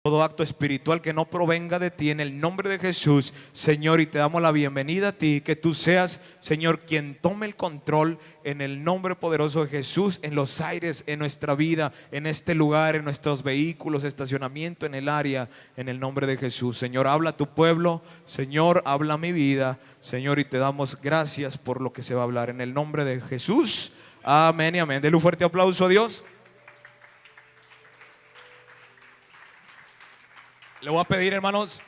todo acto espiritual que no provenga de ti, en el nombre de Jesús, Señor, y te damos la bienvenida a ti, que tú seas, Señor, quien tome el control en el nombre poderoso de Jesús, en los aires, en nuestra vida, en este lugar, en nuestros vehículos, estacionamiento, en el área, en el nombre de Jesús. Señor, habla a tu pueblo, Señor, habla mi vida, Señor, y te damos gracias por lo que se va a hablar en el nombre de Jesús. Amén y amén. Denle un fuerte aplauso a Dios. Le voy a pedir, hermanos,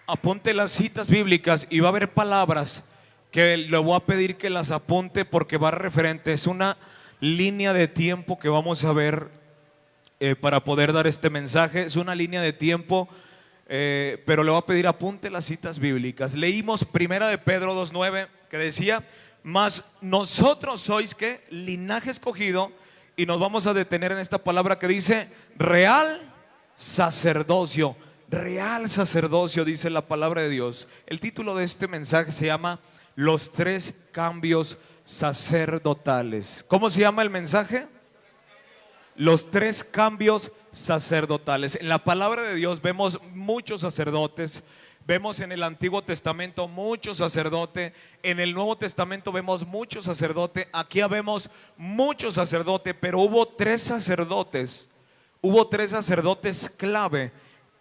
apunte las citas bíblicas y va a haber palabras que le voy a pedir que las apunte porque va referente. Es una línea de tiempo que vamos a ver para poder dar este mensaje. Es una línea de tiempo, pero le voy a pedir apunte las citas bíblicas. Leímos primera de Pedro 2:9 que decía: mas nosotros sois ¿qué? Linaje escogido, y nos vamos a detener en esta palabra que dice real sacerdocio. Real sacerdocio, dice la palabra de Dios. El título de este mensaje se llama Los tres cambios sacerdotales. ¿Cómo se llama el mensaje? Los tres cambios sacerdotales. En la palabra de Dios vemos muchos sacerdotes. Vemos en el Antiguo Testamento muchos sacerdotes. En el Nuevo Testamento vemos muchos sacerdotes. Aquí vemos muchos sacerdotes, pero hubo tres sacerdotes. Hubo tres sacerdotes clave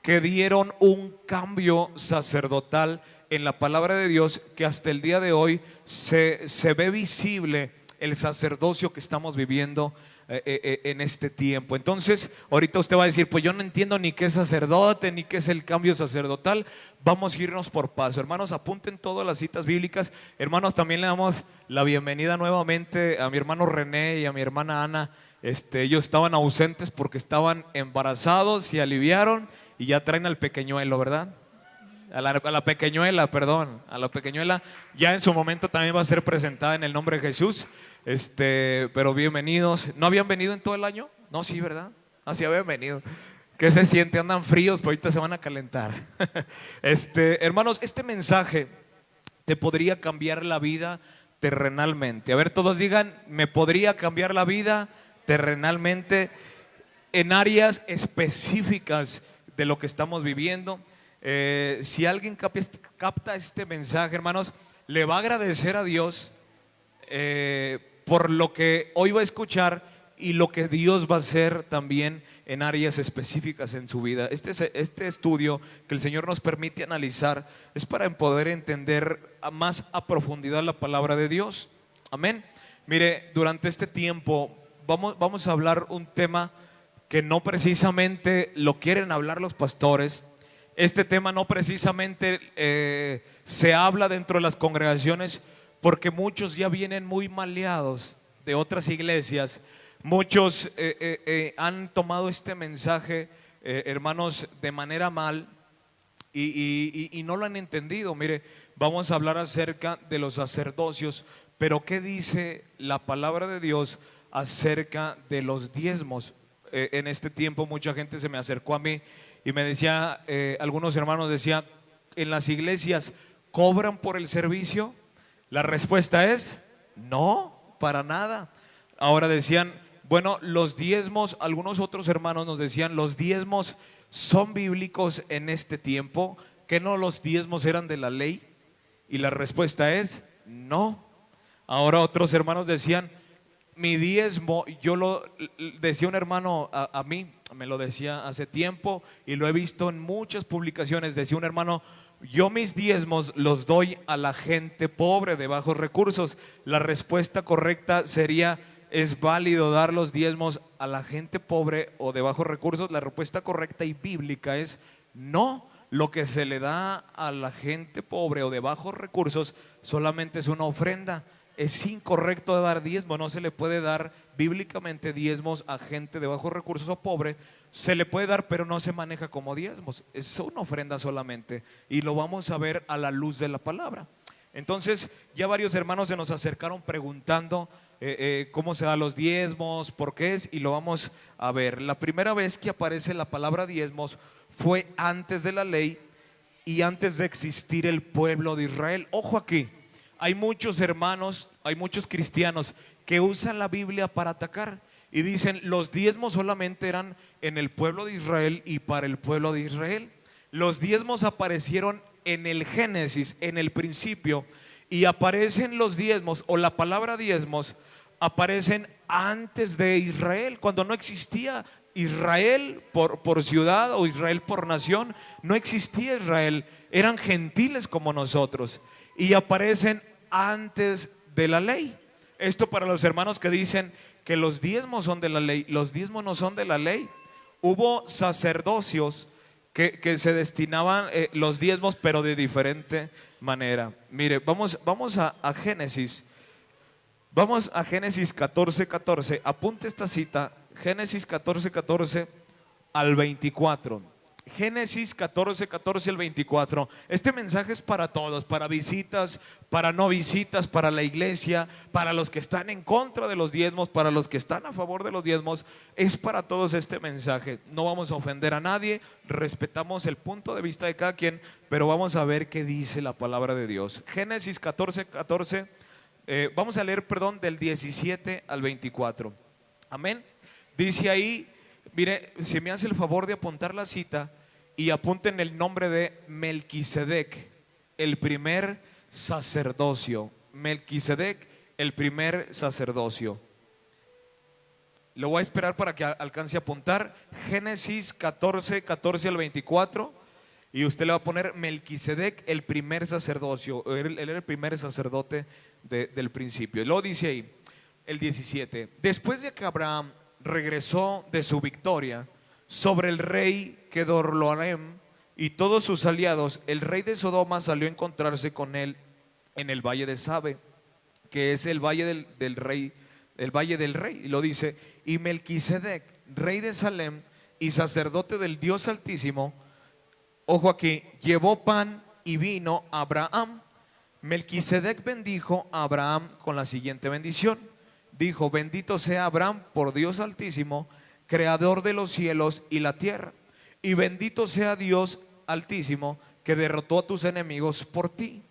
que dieron un cambio sacerdotal en la palabra de Dios, que hasta el día de hoy se ve visible el sacerdocio que estamos viviendo en este tiempo. Entonces, ahorita usted va a decir: pues yo no entiendo ni qué es sacerdote, ni qué es el cambio sacerdotal. Vamos a irnos por paso. Hermanos, apunten todas las citas bíblicas. Hermanos, también le damos la bienvenida nuevamente a mi hermano René y a mi hermana Ana. Ellos estaban ausentes porque estaban embarazados y aliviaron, y ya traen al pequeñuelo, ¿verdad? A la pequeñuela, perdón, a la pequeñuela. Ya en su momento también va a ser presentada en el nombre de Jesús. Pero bienvenidos. ¿No habían venido en todo el año? No, sí, ¿verdad? Así habían venido. ¿Qué se siente? Andan fríos, pero ahorita se van a calentar. Hermanos, este mensaje te podría cambiar la vida terrenalmente. A ver, todos digan: me podría cambiar la vida terrenalmente, en áreas específicas de lo que estamos viviendo. Si alguien capta este mensaje, hermanos, le va a agradecer a Dios por lo que hoy va a escuchar y lo que Dios va a hacer también en áreas específicas en su vida. Este estudio que el Señor nos permite analizar es para poder entender más a profundidad la palabra de Dios. Amén. Mire, durante este tiempo vamos a hablar un tema que no precisamente lo quieren hablar los pastores. Este tema no precisamente se habla dentro de las congregaciones, porque muchos ya vienen muy maleados de otras iglesias. Muchos han tomado este mensaje, hermanos, de manera mal y no lo han entendido. Mire, vamos a hablar acerca de los sacerdocios, pero ¿qué dice la palabra de Dios acerca de los diezmos? En este tiempo mucha gente se me acercó a mí y me decía, algunos hermanos decían: ¿en las iglesias cobran por el servicio? La respuesta es no, para nada. Ahora decían: bueno, los diezmos, algunos otros hermanos nos decían: los diezmos son bíblicos en este tiempo, ¿que no los diezmos eran de la ley? Y la respuesta es no. Ahora otros hermanos decían: mi diezmo, decía un hermano a mí, me lo decía hace tiempo y lo he visto en muchas publicaciones. Decía un hermano: yo mis diezmos los doy a la gente pobre de bajos recursos. La respuesta correcta sería: ¿es válido dar los diezmos a la gente pobre o de bajos recursos? La respuesta correcta y bíblica es no. Lo que se le da a la gente pobre o de bajos recursos solamente es una ofrenda. Es incorrecto dar diezmo. No se le puede dar bíblicamente diezmos a gente de bajos recursos o pobre. Se le puede dar, pero no se maneja como diezmos. Es una ofrenda solamente, y lo vamos a ver a la luz de la palabra. Entonces, ya varios hermanos se nos acercaron preguntando cómo se dan los diezmos, por qué es, y lo vamos a ver. La primera vez que aparece la palabra diezmos fue antes de la ley y antes de existir el pueblo de Israel. Ojo aquí. Hay muchos hermanos, hay muchos cristianos que usan la Biblia para atacar, y dicen, los diezmos solamente eran en el pueblo de Israel y para el pueblo de Israel. Los diezmos aparecieron en el Génesis, en el principio, y aparecen los diezmos o la palabra diezmos aparecen antes de Israel, cuando no existía Israel por ciudad o Israel por nación, no existía Israel, eran gentiles como nosotros y aparecen antes de la ley. Esto para los hermanos que dicen que los diezmos son de la ley, los diezmos no son de la ley. Hubo sacerdocios que se destinaban los diezmos, pero de diferente manera. Mire, vamos a Génesis. Vamos a Génesis 14:14. Apunte esta cita, Génesis 14:14 al 24. Génesis 14:14 al 24. Este mensaje es para todos, para visitas, para no visitas, para la iglesia, para los que están en contra de los diezmos, para los que están a favor de los diezmos. Es para todos este mensaje. No vamos a ofender a nadie, respetamos el punto de vista de cada quien, pero vamos a ver qué dice la palabra de Dios. Génesis 14:14. Vamos a leer, perdón, del 17 al 24. Amén. Dice ahí, mire, si me hace el favor de apuntar la cita y apunten el nombre de Melquisedec, el primer sacerdocio. Melquisedec, el primer sacerdocio. Lo voy a esperar para que alcance a apuntar. Génesis 14:14 al 24. Y usted le va a poner Melquisedec, el primer sacerdocio. Él era el primer sacerdote del principio. Luego dice ahí, el 17. Después de que Abraham regresó de su victoria sobre el rey Kedorlaomer y todos sus aliados, el rey de Sodoma salió a encontrarse con él en el valle de Sabe, que es el valle del rey, el valle del rey. Y lo dice, y Melquisedec, rey de Salem y sacerdote del Dios Altísimo, ojo aquí, llevó pan y vino a Abraham. Melquisedec bendijo a Abraham con la siguiente bendición. Dijo, bendito sea Abraham por Dios Altísimo, creador de los cielos y la tierra. Y bendito sea Dios Altísimo, que derrotó a tus enemigos por ti.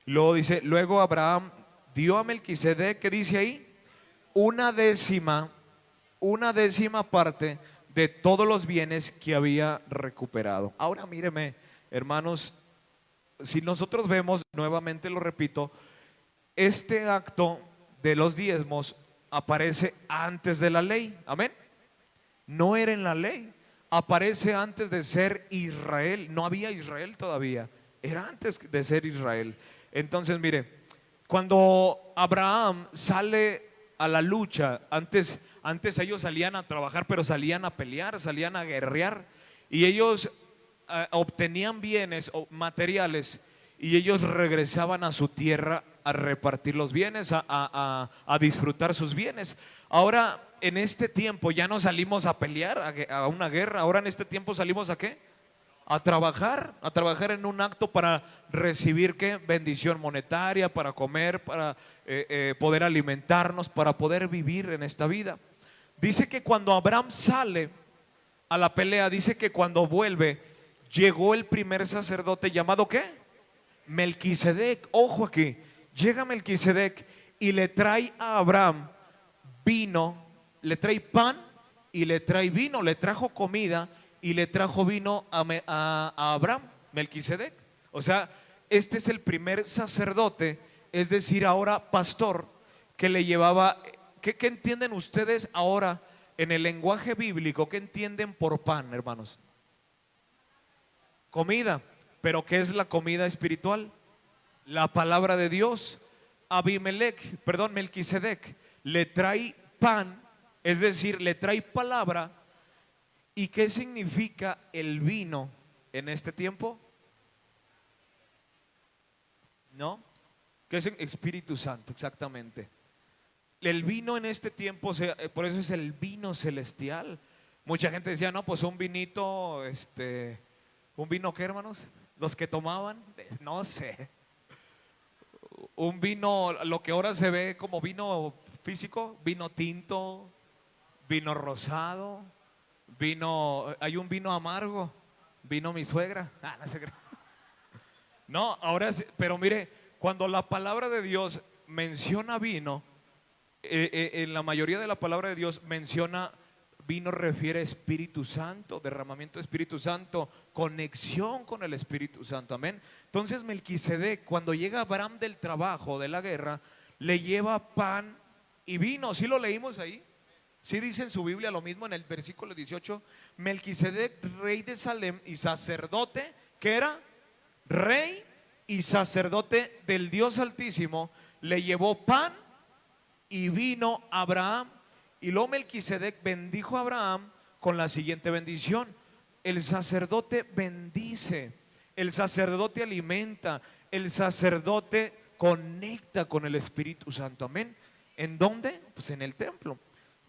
Luego dice, luego Abraham dio a Melquisedec, ¿qué dice ahí? Una décima parte de todos los bienes que había recuperado. Ahora míreme, hermanos, si nosotros vemos, nuevamente lo repito, este acto de los diezmos aparece antes de la ley. Amén. No era en la ley, aparece antes de ser Israel. No había Israel todavía, era antes de ser Israel. Entonces mire, cuando Abraham sale a la lucha, antes ellos salían a trabajar, pero salían a pelear, salían a guerrear, y ellos obtenían bienes o materiales, y ellos regresaban a su tierra a repartir los bienes, a disfrutar sus bienes. Ahora en este tiempo ya no salimos a pelear, a una guerra. Ahora en este tiempo salimos ¿a qué? A trabajar en un acto para recibir ¿qué? Bendición monetaria, para comer, para poder alimentarnos, para poder vivir en esta vida. Dice que cuando Abraham sale a la pelea, dice que cuando vuelve, llegó el primer sacerdote llamado ¿qué? Melquisedec. Ojo aquí, llega Melquisedec y le trae a Abraham vino, le trae pan y le trae vino, le trajo comida y le trajo vino a Abraham, Melquisedec. O sea, este es el primer sacerdote, es decir, ahora pastor, que le llevaba. ¿Qué entienden ustedes ahora en el lenguaje bíblico? ¿Qué entienden por pan, hermanos? Comida. ¿Pero qué es la comida espiritual? La palabra de Dios. Melquisedec le trae pan, es decir, le trae palabra. ¿Y qué significa el vino en este tiempo? ¿No? ¿Qué es el Espíritu Santo? Exactamente. El vino en este tiempo, por eso es el vino celestial. Mucha gente decía, no, pues un vinito, ¿un vino qué, hermanos? Los que tomaban, no sé. Un vino, lo que ahora se ve como vino físico, vino tinto, vino rosado, hay un vino amargo, vino mi suegra. No, ahora sí, pero mire, cuando la palabra de Dios menciona vino, En la mayoría de la palabra de Dios menciona vino, refiere a Espíritu Santo, derramamiento de Espíritu Santo, conexión con el Espíritu Santo, amén. Entonces Melquisedec, cuando llega Abraham del trabajo, de la guerra, le lleva pan y vino. ¿Sí lo leímos ahí? Sí dice en su Biblia lo mismo en el versículo 18. Melquisedec, rey de Salem y sacerdote, ¿qué era? Rey y sacerdote del Dios Altísimo, le llevó pan y vino a Abraham. Y luego Melquisedec bendijo a Abraham con la siguiente bendición: el sacerdote bendice, el sacerdote alimenta, el sacerdote conecta con el Espíritu Santo, amén. ¿En dónde? Pues en el templo.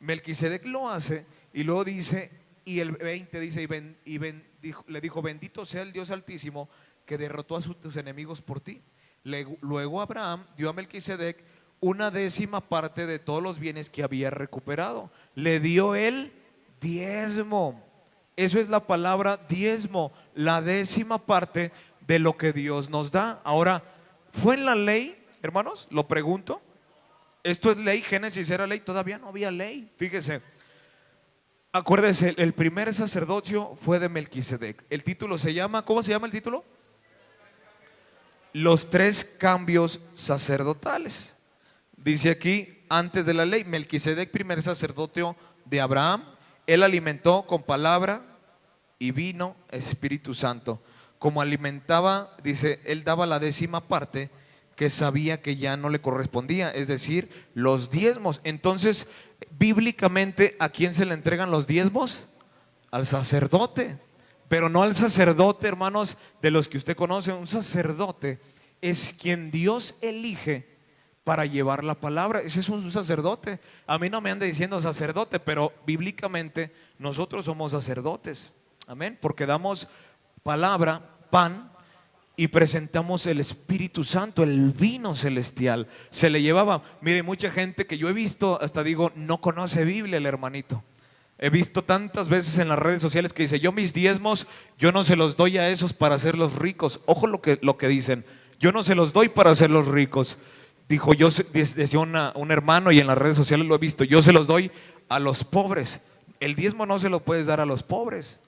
Melquisedec lo hace y luego dice, y el 20 dice, le dijo, bendito sea el Dios Altísimo que derrotó a tus enemigos por ti. Luego Abraham dio a Melquisedec una décima parte de todos los bienes que había recuperado. Le dio el diezmo. Eso es la palabra diezmo, la décima parte de lo que Dios nos da. Ahora, ¿fue en la ley, hermanos? Lo pregunto. ¿Esto es ley? ¿Génesis era ley? Todavía no había ley. Fíjese, acuérdese, el primer sacerdocio fue de Melquisedec. El título se llama, ¿cómo se llama el título? Los tres cambios sacerdotales. Dice aquí, antes de la ley, Melquisedec, primer sacerdote de Abraham, él alimentó con palabra y vino Espíritu Santo. Como alimentaba, dice, él daba la décima parte que sabía que ya no le correspondía, es decir, los diezmos. Entonces, bíblicamente, ¿a quién se le entregan los diezmos? Al sacerdote, pero no al sacerdote, hermanos, de los que usted conoce. Un sacerdote es quien Dios elige para llevar la palabra. Ese es un sacerdote. A mí no me anda diciendo sacerdote, pero bíblicamente nosotros somos sacerdotes, amén, porque damos palabra, pan, y presentamos el Espíritu Santo, el vino celestial. Se le llevaba, mire, mucha gente que yo he visto, hasta digo, no conoce Biblia el hermanito. He visto tantas veces en las redes sociales que dice, yo mis diezmos, yo no se los doy a esos para hacerlos ricos. Ojo lo que dicen, yo no se los doy para hacerlos ricos. Dijo, decía un hermano, y en las redes sociales lo he visto, yo se los doy a los pobres. El diezmo no se lo puedes dar a los pobres.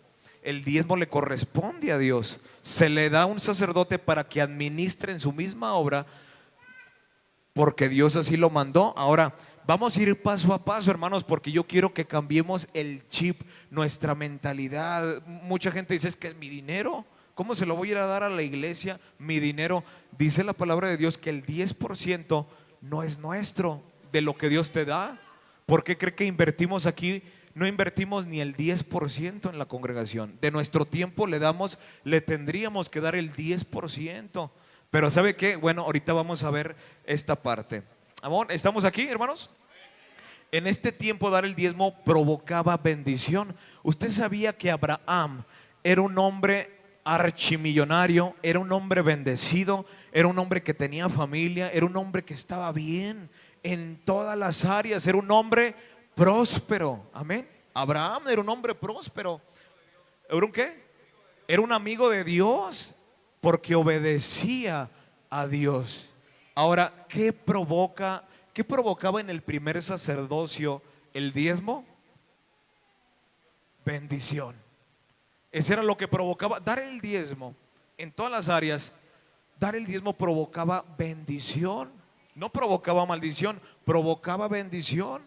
El diezmo le corresponde a Dios. Se le da a un sacerdote para que administre en su misma obra, porque Dios así lo mandó. Ahora, vamos a ir paso a paso, hermanos, porque yo quiero que cambiemos el chip, nuestra mentalidad. Mucha gente dice, es que es mi dinero. ¿Cómo se lo voy a ir a dar a la iglesia? Mi dinero. Dice la palabra de Dios que el 10% no es nuestro, de lo que Dios te da. ¿Por qué cree que invertimos aquí? No invertimos ni el 10% en la congregación. De nuestro tiempo le tendríamos que dar el 10%. Pero ¿sabe qué? Bueno, ahorita vamos a ver esta parte. Amor, ¿estamos aquí, hermanos? En este tiempo dar el diezmo provocaba bendición. Usted sabía que Abraham era un hombre archimillonario, era un hombre bendecido, era un hombre que tenía familia, era un hombre que estaba bien en todas las áreas, era un hombre próspero, amén. Abraham era un hombre próspero. ¿Era un qué? Era un amigo de Dios, porque obedecía a Dios. Ahora, ¿qué provocaba en el primer sacerdocio el diezmo? Bendición. Ese era lo que provocaba, dar el diezmo en todas las áreas. Dar el diezmo provocaba bendición, no provocaba maldición, provocaba bendición.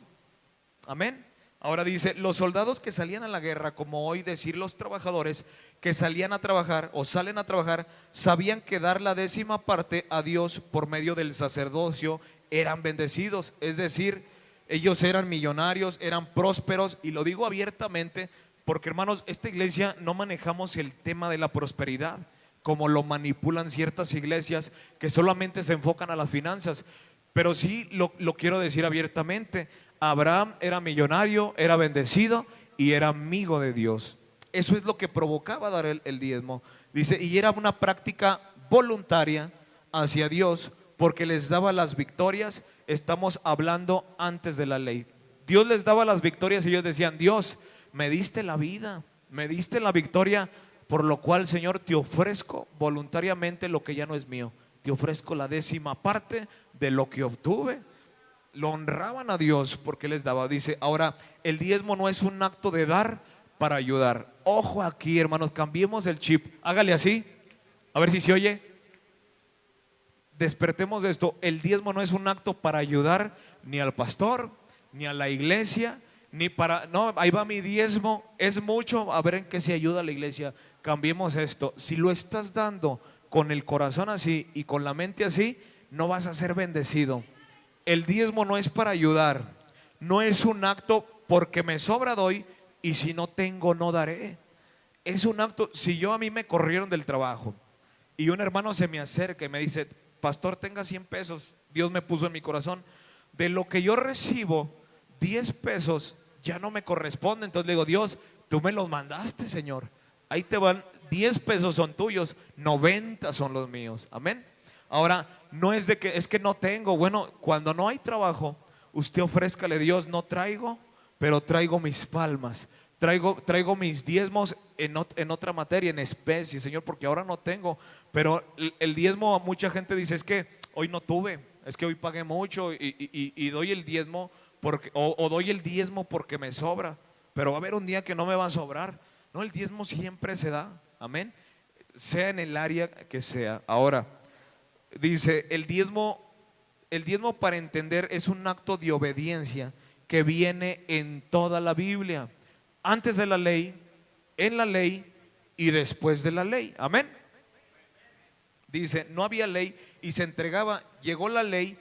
Amén. Ahora dice, los soldados que salían a la guerra, como hoy decir los trabajadores que salían a trabajar o salen a trabajar, sabían que dar la décima parte a Dios por medio del sacerdocio eran bendecidos. Es decir, ellos eran millonarios, eran prósperos, y lo digo abiertamente porque, hermanos, esta iglesia no manejamos el tema de la prosperidad como lo manipulan ciertas iglesias que solamente se enfocan a las finanzas. Pero sí lo quiero decir abiertamente. Abraham era millonario, era bendecido y era amigo de Dios. Eso es lo que provocaba dar el diezmo. Dice, y era una práctica voluntaria hacia Dios, porque les daba las victorias. Estamos hablando antes de la ley. Dios les daba las victorias y ellos decían, Dios, me diste la vida, me diste la victoria, por lo cual, Señor, te ofrezco voluntariamente lo que ya no es mío. Te ofrezco la décima parte de lo que obtuve. lo honraban a Dios porque les daba. Dice, ahora, el diezmo no es un acto de dar para ayudar. Ojo aquí, hermanos, cambiemos el chip. Hágale así, a ver si se oye. Despertemos de esto. El diezmo no es un acto para ayudar ni al pastor, ni a la iglesia, ni para, no, ahí va mi diezmo, es mucho, a ver en qué se ayuda a la iglesia. Cambiemos esto. Si lo estás dando con el corazón así y con la mente así, no vas a ser bendecido. El diezmo no es para ayudar, no es un acto porque me sobra doy y si no tengo no daré. Es un acto, si yo a mí me corrieron del trabajo y un hermano se me acerca y me dice, pastor, tenga 100 pesos, Dios me puso en mi corazón, de lo que yo recibo, 10 pesos ya no me corresponde. Entonces le digo, Dios, tú me los mandaste, Señor, ahí te van, 10 pesos son tuyos, 90 son los míos, amén. Ahora, no es de que, es que no tengo, bueno, cuando no hay trabajo, usted ofrézcale, Dios, no traigo, pero traigo mis palmas, traigo mis diezmos en otra materia, en especie, Señor, porque ahora no tengo. Pero el diezmo, a mucha gente dice, es que hoy no tuve, es que hoy pagué mucho y doy el diezmo porque, o doy el diezmo porque me sobra, pero va a haber un día que no me va a sobrar. No, el diezmo siempre se da, amén, sea en el área que sea. Ahora, dice, el diezmo para entender es un acto de obediencia que viene en toda la Biblia, antes de la ley, en la ley y después de la ley, amén. Dice, no había ley y se entregaba, llegó la ley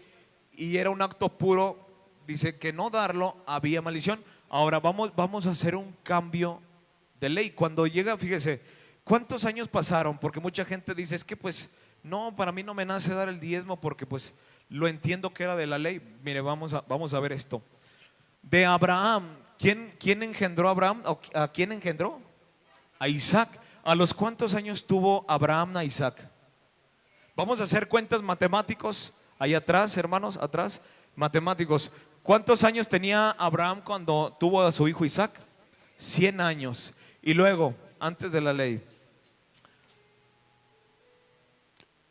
y era un acto puro, dice que no darlo había maldición. Ahora vamos a hacer un cambio de ley. Cuando llega, fíjese, ¿cuántos años pasaron? Porque mucha gente dice, es que pues no, para mí no me nace dar el diezmo porque pues lo entiendo que era de la ley. Mire, vamos a ver esto. De Abraham, ¿quién engendró a Abraham? ¿A quién engendró? A Isaac. ¿A los cuántos años tuvo Abraham a Isaac? Vamos a hacer cuentas matemáticos. Ahí atrás, hermanos, atrás, matemáticos. ¿Cuántos años tenía Abraham cuando tuvo a su hijo Isaac? 100 años. Y luego, antes de la ley.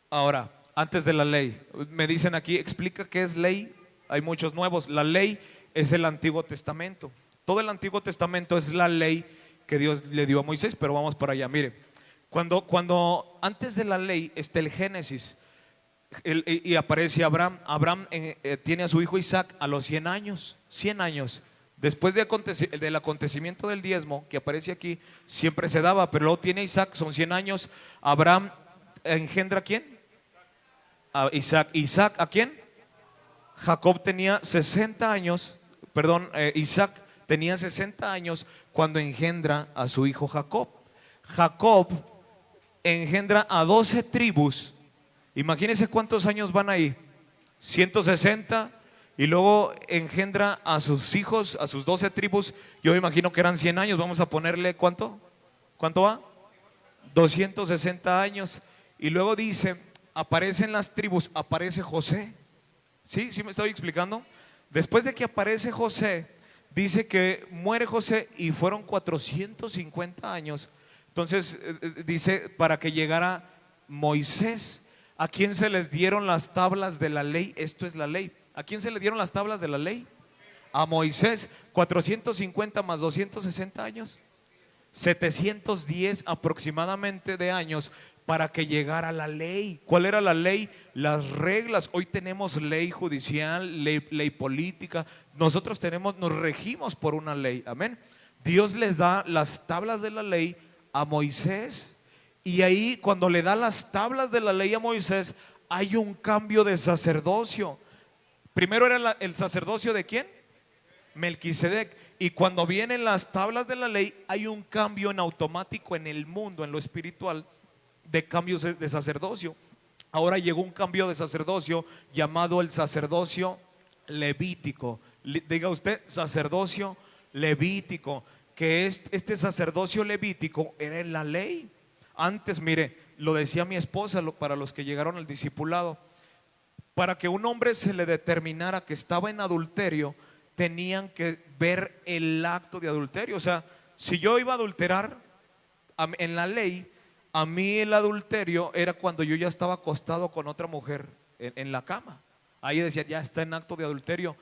Ahora, antes de la ley, me dicen aquí, explica qué es ley. Hay muchos nuevos. La ley es el Antiguo Testamento. Todo el Antiguo Testamento es la ley que Dios le dio a Moisés, pero vamos para allá. Mire, cuando antes de la ley está el Génesis y aparece Abraham. Abraham tiene a su hijo Isaac a los 100 años. 100 años. Después del acontecimiento del diezmo que aparece aquí, siempre se daba, pero luego tiene Isaac, son 100 años. Abraham engendra ¿a quién? A Isaac. ¿Isaac a quién? Jacob tenía 60 años, perdón, Isaac tenía 60 años cuando engendra a su hijo Jacob. Jacob engendra a 12 tribus. Imagínense cuántos años van ahí. 160. Y luego engendra a sus hijos, a sus 12 tribus. Yo me imagino que eran 100 años. Vamos a ponerle ¿cuánto? ¿Cuánto va? 260 años. Y luego dice, aparecen las tribus, aparece José. ¿Sí? ¿Sí me estoy explicando? Después de que aparece José, dice que muere José y fueron 450 años. Entonces dice para que llegara Moisés. ¿A quién se les dieron las tablas de la ley? Esto es la ley. ¿A quién se le dieron las tablas de la ley? A Moisés. 450 más 260 años, 710 aproximadamente de años para que llegara la ley. ¿Cuál era la ley? Las reglas. Hoy tenemos ley judicial, ley política. Nosotros nos regimos por una ley. Amén. Dios les da las tablas de la ley a Moisés. Y ahí cuando le da las tablas de la ley a Moisés, hay un cambio de sacerdocio. Primero era el sacerdocio de ¿quién? Melquisedec. Y cuando vienen las tablas de la ley, hay un cambio en automático en el mundo, en lo espiritual, de cambios de sacerdocio. Ahora llegó un cambio de sacerdocio llamado el sacerdocio levítico. Diga usted, sacerdocio levítico, que este sacerdocio levítico era en la ley. Antes, mire, lo decía mi esposa, para los que llegaron al discipulado, para que un hombre se le determinara que estaba en adulterio, tenían que ver el acto de adulterio. O sea, si yo iba a adulterar, en la ley, a mí el adulterio era cuando yo ya estaba acostado con otra mujer en la cama. Ahí decía, ya está en acto de adulterio.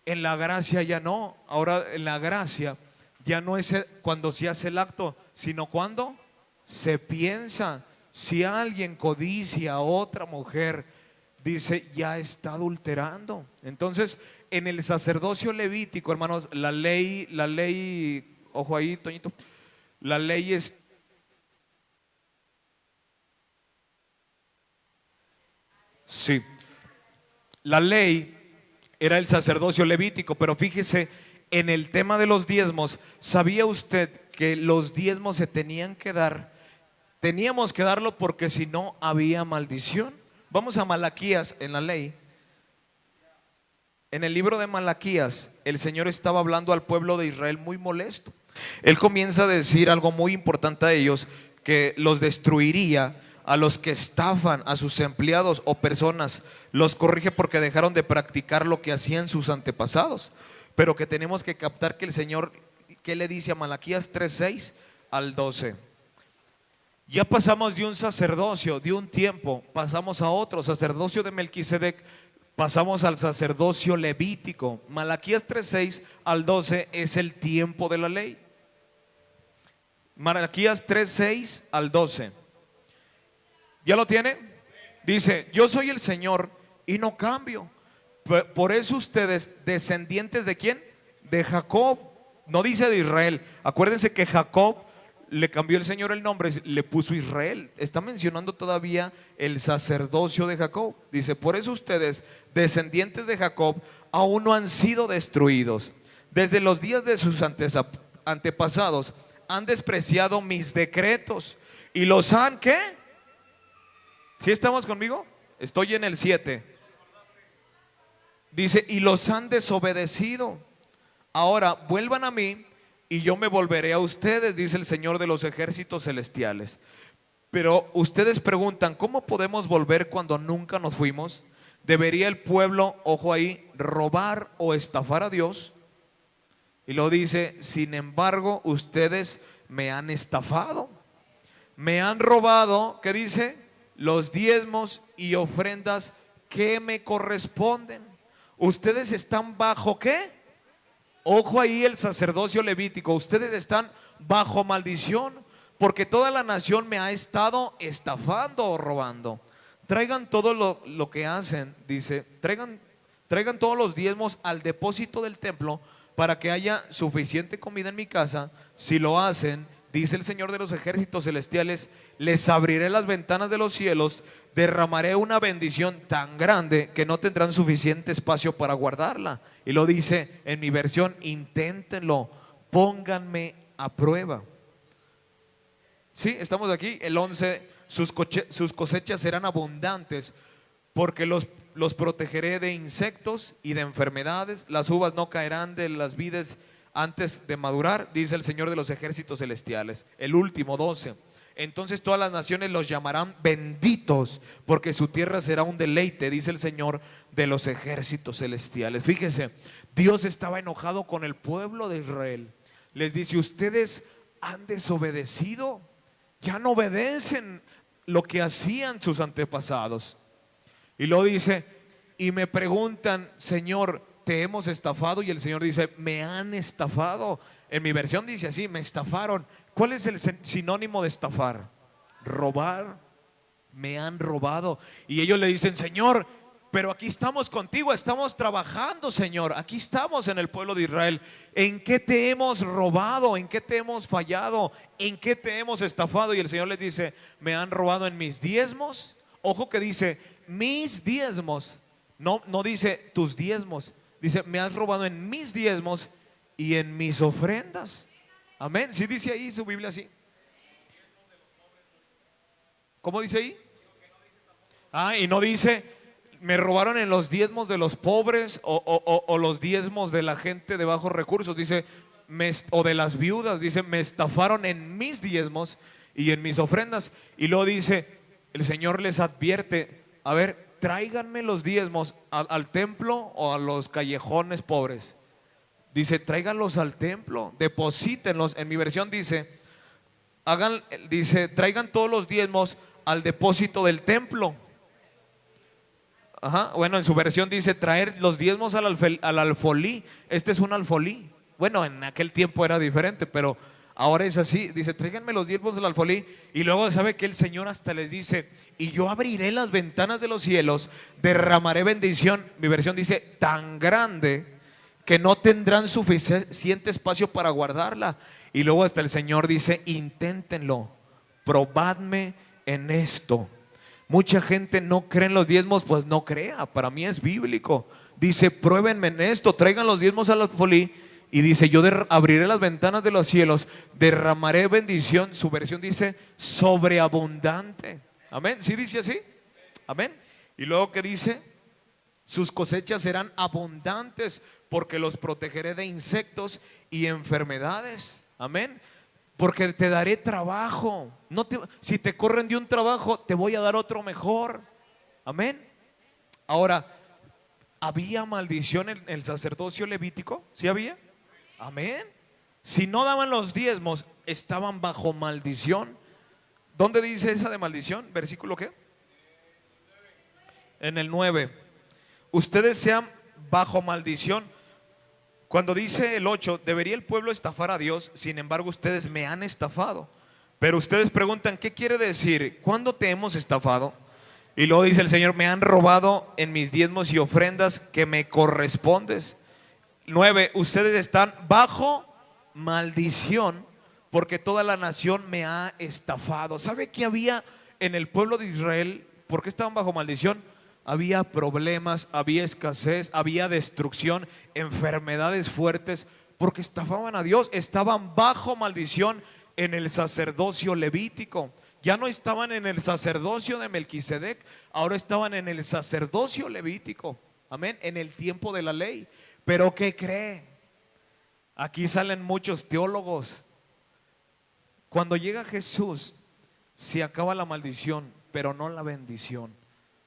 En la gracia ya no. Ahora en la gracia ya no es cuando se hace el acto, sino cuando se piensa. Si alguien codicia a otra mujer, dice, ya está adulterando. Entonces, en el sacerdocio levítico, hermanos, la ley, ojo ahí, Toñito, la ley es, sí, la ley era el sacerdocio levítico, pero fíjese, en el tema de los diezmos, ¿sabía usted que los diezmos se tenían que dar? Teníamos que darlo porque si no había maldición. Vamos a Malaquías en la ley. En el libro de Malaquías, el Señor estaba hablando al pueblo de Israel muy molesto. Él comienza a decir algo muy importante a ellos, que los destruiría a los que estafan a sus empleados o personas. Los corrige porque dejaron de practicar lo que hacían sus antepasados. Pero que tenemos que captar que el Señor, ¿qué le dice a Malaquías 3:6 al 12? Ya pasamos de un sacerdocio, de un tiempo, pasamos a otro, sacerdocio de Melquisedec, pasamos al sacerdocio levítico. Malaquías 3:6 al 12 es el tiempo de la ley. Malaquías 3:6 al 12. ¿Ya lo tiene? Dice, yo soy el Señor y no cambio. Por eso ustedes, descendientes de ¿quién? De Jacob. No dice de Israel. Acuérdense que Jacob le cambió el Señor el nombre, le puso Israel. Está mencionando todavía el sacerdocio de Jacob. Dice, por eso ustedes, descendientes de Jacob, aún no han sido destruidos. Desde los días de sus antepasados han despreciado mis decretos y los han, ¿qué? ¿Sí estamos conmigo? Estoy en el 7. Dice, y los han desobedecido. Ahora vuelvan a mí y yo me volveré a ustedes, dice el Señor de los ejércitos celestiales. Pero ustedes preguntan, ¿cómo podemos volver cuando nunca nos fuimos? ¿Debería el pueblo, ojo ahí, robar o estafar a Dios? Y lo dice, sin embargo, ustedes me han estafado. Me han robado, ¿qué dice? Los diezmos y ofrendas que me corresponden. Ustedes están bajo ¿qué? Ojo ahí el sacerdocio levítico. Ustedes están bajo maldición porque toda la nación me ha estado estafando o robando. Traigan todo lo que hacen, dice, traigan todos los diezmos al depósito del templo para que haya suficiente comida en mi casa. Si lo hacen, dice el Señor de los ejércitos celestiales, les abriré las ventanas de los cielos, derramaré una bendición tan grande que no tendrán suficiente espacio para guardarla. Y lo dice en mi versión, inténtenlo, pónganme a prueba. Sí, estamos aquí, el 11, sus cosechas serán abundantes porque los protegeré de insectos y de enfermedades. Las uvas no caerán de las vides antes de madurar, dice el Señor de los ejércitos celestiales. El último 12. Entonces todas las naciones los llamarán benditos, porque su tierra será un deleite, dice el Señor de los ejércitos celestiales. Fíjese, Dios estaba enojado con el pueblo de Israel. Les dice, ustedes han desobedecido, ya no obedecen lo que hacían sus antepasados. Y lo dice, y me preguntan, Señor, ¿te hemos estafado? Y el Señor dice, me han estafado. En mi versión dice así, me estafaron. ¿Cuál es el sinónimo de estafar? Robar. Me han robado. Y ellos le dicen, Señor, pero aquí estamos contigo, estamos trabajando, Señor. Aquí estamos en el pueblo de Israel. ¿En qué te hemos robado? ¿En qué te hemos fallado? ¿En qué te hemos estafado? Y el Señor les dice, me han robado en mis diezmos. Ojo que dice, mis diezmos. No dice tus diezmos. Dice, me has robado en mis diezmos y en mis ofrendas. Amén. ¿Sí dice ahí su Biblia así? ¿Cómo dice ahí? Y no dice, me robaron en los diezmos de los pobres o los diezmos de la gente de bajos recursos. Dice, o de las viudas. Dice, me estafaron en mis diezmos y en mis ofrendas. Y luego dice, el Señor les advierte, a ver, tráiganme los diezmos al templo o a los callejones pobres. Dice, tráiganlos al templo, deposítenlos. En mi versión dice, traigan todos los diezmos al depósito del templo. Ajá, bueno, en su versión dice traer los diezmos al alfolí. Este es un alfolí. Bueno, en aquel tiempo era diferente, pero ahora es así. Dice, tráiganme los diezmos al alfolí. Y luego sabe que el Señor hasta les dice, y yo abriré las ventanas de los cielos, derramaré bendición. Mi versión dice, tan grande que no tendrán suficiente espacio para guardarla. Y luego hasta el Señor dice, inténtenlo, probadme en esto. Mucha gente no cree en los diezmos, pues no crea, para mí es bíblico. Dice, pruébenme en esto, traigan los diezmos a la folí. Y dice, yo abriré las ventanas de los cielos, derramaré bendición. Su versión dice, sobreabundante. Amén, ¿sí dice así? Amén. Y luego que dice, sus cosechas serán abundantes porque los protegeré de insectos y enfermedades. Amén. Porque te daré trabajo. Si te corren de un trabajo, te voy a dar otro mejor. Amén. Ahora, ¿había maldición en el sacerdocio levítico? ¿Sí había? Amén. Si no daban los diezmos, estaban bajo maldición. ¿Dónde dice esa de maldición? ¿Versículo qué? En el 9. Ustedes sean bajo maldición. Cuando dice el 8, debería el pueblo estafar a Dios, sin embargo ustedes me han estafado. Pero ustedes preguntan, ¿qué quiere decir? ¿Cuándo te hemos estafado? Y luego dice el Señor, me han robado en mis diezmos y ofrendas que me correspondes. 9, ustedes están bajo maldición porque toda la nación me ha estafado. ¿Sabe qué había en el pueblo de Israel? ¿Por qué estaban bajo maldición? Había problemas, había escasez, había destrucción, enfermedades fuertes, porque estafaban a Dios, estaban bajo maldición en el sacerdocio levítico. Ya no estaban en el sacerdocio de Melquisedec, ahora estaban en el sacerdocio levítico. Amén, en el tiempo de la ley. Pero ¿qué cree? Aquí salen muchos teólogos. Cuando llega Jesús, se acaba la maldición, pero no la bendición.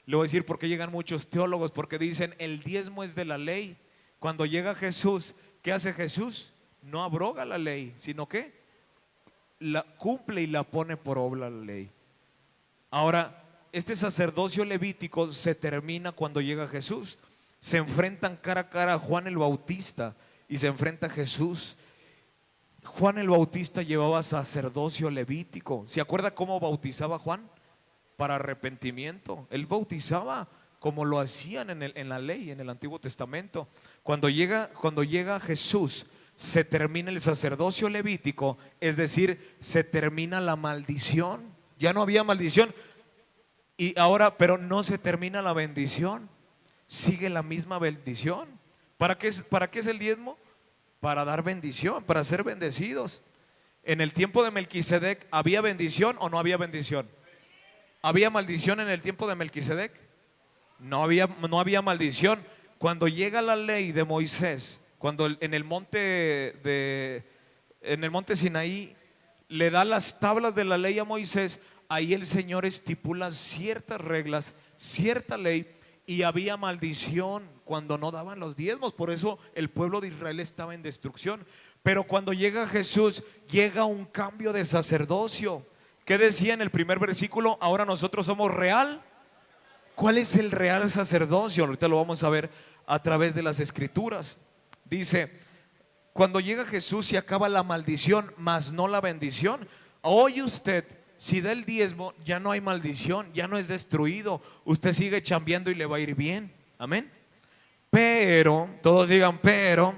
Le voy a decir por qué llegan muchos teólogos, porque dicen el diezmo es de la ley. Cuando llega Jesús, ¿qué hace Jesús? No abroga la ley, sino que la cumple y la pone por obra la ley. Ahora, este sacerdocio levítico se termina cuando llega Jesús. Se enfrentan cara a cara a Juan el Bautista y se enfrenta a Jesús. Juan el Bautista llevaba sacerdocio levítico. ¿Se acuerda cómo bautizaba Juan? Para arrepentimiento. Él bautizaba como lo hacían en la ley, en el Antiguo Testamento. Cuando llega Jesús, se termina el sacerdocio levítico, es decir, se termina la maldición. Ya no había maldición. Y ahora, pero no se termina la bendición. Sigue la misma bendición. ¿Para qué es el diezmo? Para dar bendición, para ser bendecidos. En el tiempo de Melquisedec, ¿había bendición o no había bendición? ¿Había maldición en el tiempo de Melquisedec? No había maldición. Cuando llega la ley de Moisés, cuando en el monte Sinaí le da las tablas de la ley a Moisés, ahí el Señor estipula ciertas reglas, cierta ley, y había maldición cuando no daban los diezmos. Por eso el pueblo de Israel estaba en destrucción. Pero cuando llega Jesús, llega un cambio de sacerdocio. ¿Qué decía en el primer versículo? Ahora nosotros somos real. ¿Cuál es el real sacerdocio? Ahorita lo vamos a ver a través de las escrituras. Dice, cuando llega Jesús se acaba la maldición, mas no la bendición. Hoy usted, si da el diezmo, ya no hay maldición, ya no es destruido. Usted sigue chambeando y le va a ir bien. Amén. Pero, todos digan, pero,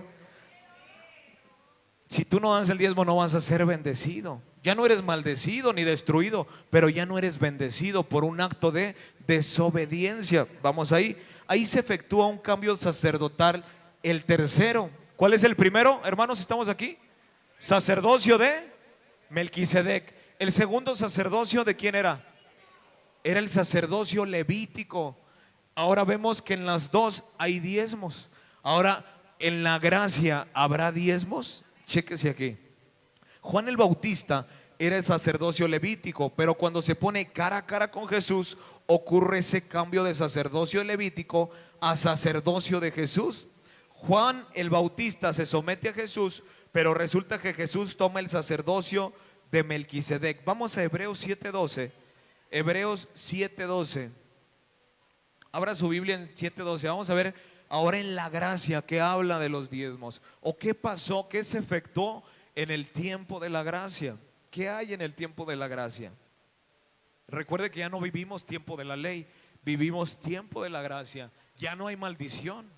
si tú no das el diezmo no vas a ser bendecido. Ya no eres maldecido ni destruido, pero ya no eres bendecido por un acto de desobediencia. Vamos ahí. Ahí se efectúa un cambio sacerdotal. El tercero. ¿Cuál es el primero? Hermanos, estamos aquí. Sacerdocio de Melquisedec. El segundo sacerdocio, ¿de quién era? Era el sacerdocio levítico. Ahora vemos que en las dos hay diezmos. Ahora, en la gracia, ¿habrá diezmos? Chéquese aquí. Juan el Bautista era el sacerdocio levítico, pero cuando se pone cara a cara con Jesús, ocurre ese cambio de sacerdocio levítico a sacerdocio de Jesús. Juan el Bautista se somete a Jesús, pero resulta que Jesús toma el sacerdocio de Melquisedec. Vamos a Hebreos 7:12. Hebreos 7:12. Abra su Biblia en 7:12. Vamos a ver ahora en la gracia que habla de los diezmos. O qué pasó, qué se efectuó en el tiempo de la gracia. ¿Qué hay en el tiempo de la gracia? Recuerde que ya no vivimos tiempo de la ley, vivimos tiempo de la gracia. Ya no hay maldición.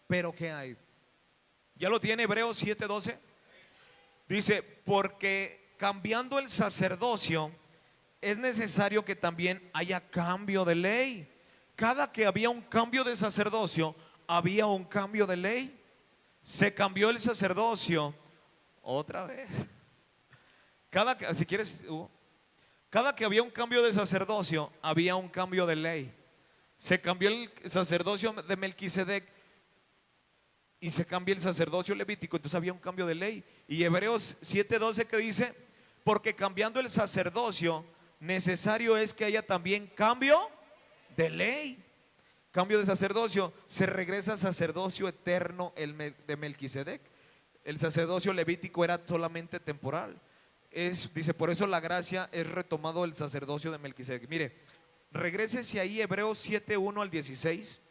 Pero ¿qué hay? ¿Ya lo tiene Hebreos 7:12? Dice, porque cambiando el sacerdocio, es necesario que también haya cambio de ley. Cada que había un cambio de sacerdocio, había un cambio de ley. Se cambió el sacerdocio otra vez. Si quieres, cada que había un cambio de sacerdocio, había un cambio de ley. Se cambió el sacerdocio de Melquisedec y se cambia el sacerdocio levítico, entonces había un cambio de ley. Y Hebreos 7:12 que dice, porque cambiando el sacerdocio, necesario es que haya también cambio de ley. Cambio de sacerdocio, se regresa al sacerdocio eterno de Melquisedec. El sacerdocio levítico era solamente temporal. Dice, por eso la gracia es retomado el sacerdocio de Melquisedec. Mire, regrésese ahí Hebreos 7:1 al 16.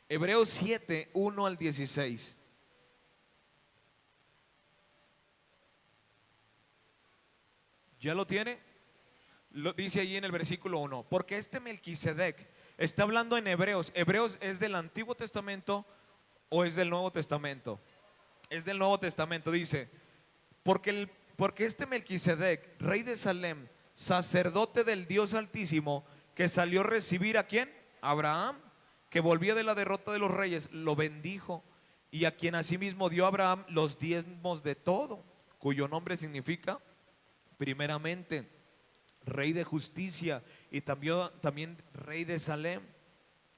Hebreos 7:1 al 16. ¿Ya lo tiene? Lo dice allí en el versículo 1. Porque este Melquisedec está hablando en Hebreos. ¿Hebreos es del Antiguo Testamento o es del Nuevo Testamento? Es del Nuevo Testamento. Dice, porque este Melquisedec, rey de Salem, sacerdote del Dios Altísimo, que salió a recibir ¿a quién? Abraham, que volvía de la derrota de los reyes, lo bendijo, y a quien asimismo dio a Abraham los diezmos de todo, cuyo nombre significa primeramente rey de justicia y también rey de Salem.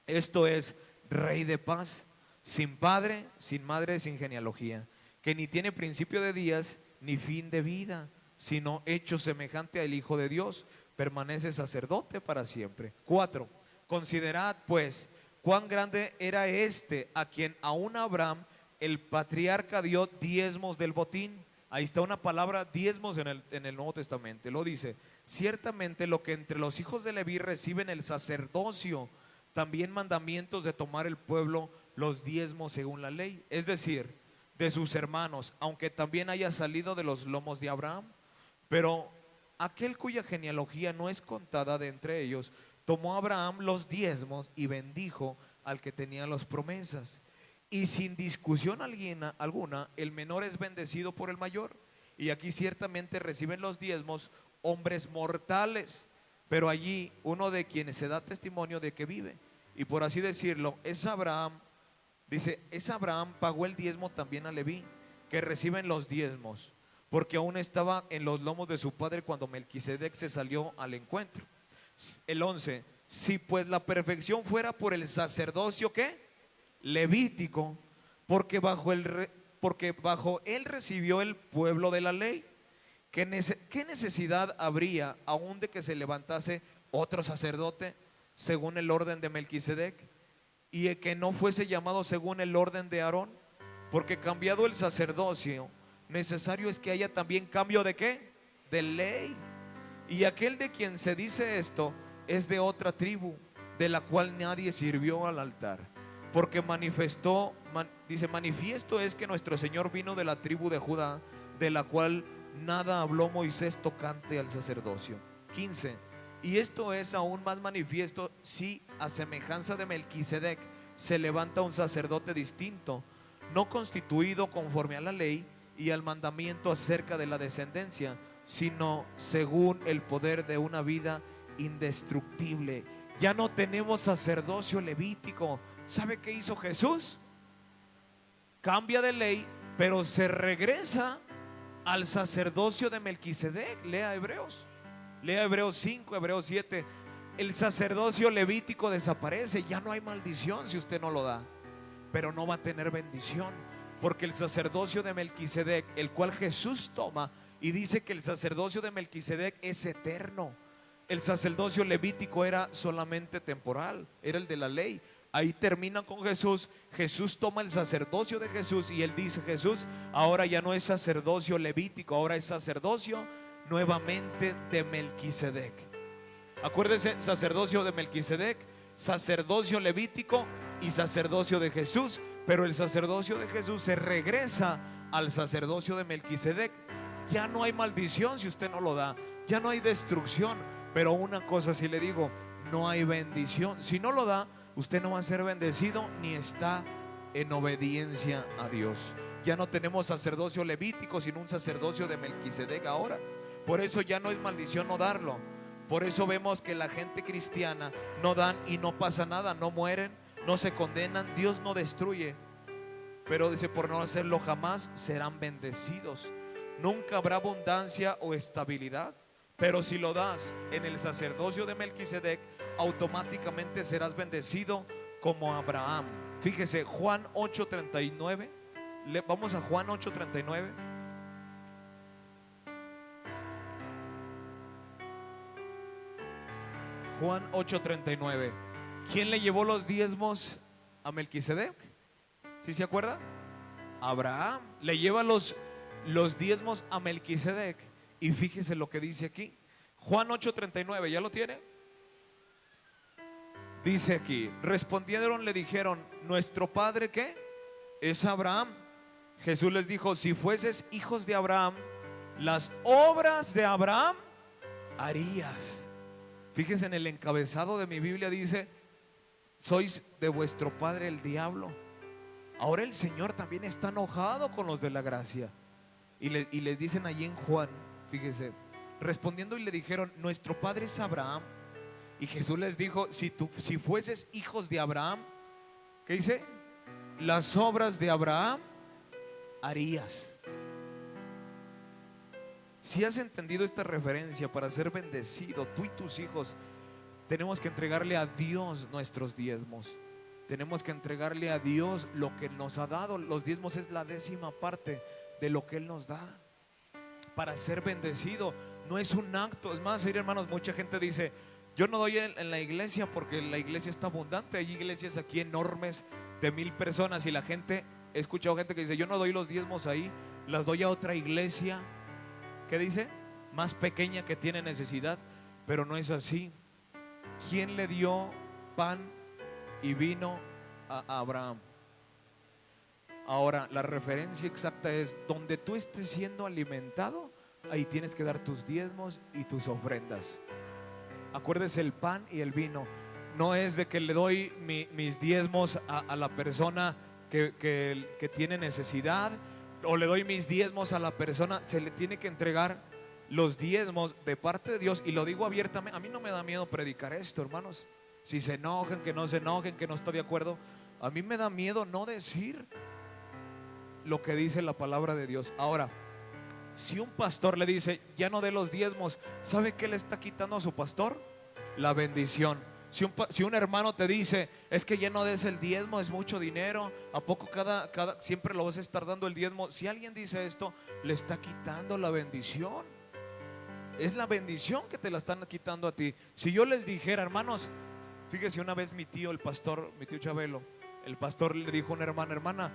Esto es rey de paz, sin padre, sin madre, sin genealogía, que ni tiene principio de días ni fin de vida, sino hecho semejante al Hijo de Dios, permanece sacerdote para siempre. 4. Considerad pues cuán grande era este a quien aún Abraham el patriarca dio diezmos del botín. Ahí está una palabra diezmos en el Nuevo Testamento. Lo dice, ciertamente lo que entre los hijos de Leví reciben el sacerdocio, también mandamientos de tomar el pueblo los diezmos según la ley. Es decir, de sus hermanos, aunque también haya salido de los lomos de Abraham. Pero aquel cuya genealogía no es contada de entre ellos, tomó a Abraham los diezmos y bendijo al que tenía las promesas. Y sin discusión alguna, el menor es bendecido por el mayor. Y aquí ciertamente reciben los diezmos hombres mortales, pero allí uno de quienes se da testimonio de que vive. Y por así decirlo, es Abraham. Dice, es Abraham pagó el diezmo también a Leví, que reciben los diezmos, porque aún estaba en los lomos de su padre cuando Melquisedec se salió al encuentro. El 11, si pues la perfección fuera por el sacerdocio, ¿qué? Levítico, porque bajo él recibió el pueblo de la ley. ¿Qué necesidad habría aún de que se levantase otro sacerdote según el orden de Melquisedec, y que no fuese llamado según el orden de Aarón? Porque cambiado el sacerdocio, necesario es que haya también cambio ¿de qué? De ley. Y aquel de quien se dice esto es de otra tribu, de la cual nadie sirvió al altar. Porque manifiesto es que nuestro Señor vino de la tribu de Judá, de la cual nada habló Moisés tocante al sacerdocio. 15. Y esto es aún más manifiesto si a semejanza de Melquisedec se levanta un sacerdote distinto, no constituido conforme a la ley y al mandamiento acerca de la descendencia, sino según el poder de una vida indestructible. Ya no tenemos sacerdocio levítico. ¿Sabe qué hizo Jesús? Cambia de ley, pero se regresa al sacerdocio de Melquisedec. Lea Hebreos 5, Hebreos 7. El sacerdocio levítico desaparece. Ya no hay maldición si usted no lo da, pero no va a tener bendición, porque el sacerdocio de Melquisedec, el cual Jesús toma, y dice que el sacerdocio de Melquisedec es eterno. El sacerdocio levítico era solamente temporal, era el de la ley. Ahí termina con Jesús. Jesús toma el sacerdocio de Jesús y él dice, Jesús ahora ya no es sacerdocio levítico, ahora es sacerdocio nuevamente de Melquisedec. Acuérdese, sacerdocio de Melquisedec, sacerdocio levítico y sacerdocio de Jesús. Pero el sacerdocio de Jesús se regresa al sacerdocio de Melquisedec. Ya no hay maldición si usted no lo da, ya no hay destrucción. Pero una cosa sí le digo, no hay bendición. Si no lo da, usted no va a ser bendecido ni está en obediencia a Dios. Ya no tenemos sacerdocio levítico, sino un sacerdocio de Melquisedec ahora. Por eso ya no es maldición no darlo. Por eso vemos que la gente cristiana no dan y no pasa nada, no mueren, no se condenan, Dios no destruye. Pero dice, por no hacerlo jamás serán bendecidos. Nunca habrá abundancia o estabilidad. Pero si lo das en el sacerdocio de Melquisedec, automáticamente serás bendecido como Abraham. Fíjese, Juan 8:39. Vamos a Juan 8:39. Juan 8:39. ¿Quién le llevó los diezmos a Melquisedec? ¿Sí se acuerda? Abraham le lleva los diezmos a Melquisedec. Y fíjese lo que dice aquí. Juan 8:39, ¿ya lo tiene? Dice aquí, respondieron, le dijeron, ¿nuestro padre qué? Es Abraham. Jesús les dijo, si fueses hijos de Abraham, las obras de Abraham harías. Fíjense, en el encabezado de mi Biblia dice, sois de vuestro padre el diablo. Ahora el Señor también está enojado con los de la gracia. Y les dicen allí en Juan, fíjese, respondiendo y le dijeron, nuestro padre es Abraham. Y Jesús les dijo, si fueses hijos de Abraham, ¿qué dice? Las obras de Abraham harías. Si has entendido esta referencia, para ser bendecido, tú y tus hijos, tenemos que entregarle a Dios nuestros diezmos. Tenemos que entregarle a Dios lo que nos ha dado. Los diezmos es la 10ª parte de lo que Él nos da. Para ser bendecido, no es un acto. Es más, hermanos, mucha gente dice, yo no doy en la iglesia porque la iglesia está abundante. Hay iglesias aquí enormes de 1000 personas y la gente, he escuchado gente que dice, yo no doy los diezmos ahí, las doy a otra iglesia. ¿Qué dice? Más pequeña, que tiene necesidad. Pero no es así. ¿Quién le dio pan y vino a Abraham? Ahora, la referencia exacta es, donde tú estés siendo alimentado, ahí tienes que dar tus diezmos y tus ofrendas. Acuérdese, el pan y el vino no es de que le doy mis diezmos a la persona que tiene necesidad, o le doy mis diezmos a la persona. Se le tiene que entregar los diezmos de parte de Dios. Y lo digo abiertamente, a mí no me da miedo predicar esto, hermanos. Si se enojen, que no se enojen, que no estoy de acuerdo, a mí me da miedo no decir lo que dice la palabra de Dios. Ahora, si un pastor le dice, ya no dé los diezmos, ¿sabe qué le está quitando a su pastor? La bendición. Si un hermano te dice, es que ya no des el diezmo, es mucho dinero, ¿a poco siempre lo vas a estar dando el diezmo? Si alguien dice esto, le está quitando la bendición. Es la bendición que te la están quitando a ti. Si yo les dijera, hermanos, fíjese, una vez mi tío, el pastor, mi tío Chabelo, el pastor le dijo a una hermana, hermana,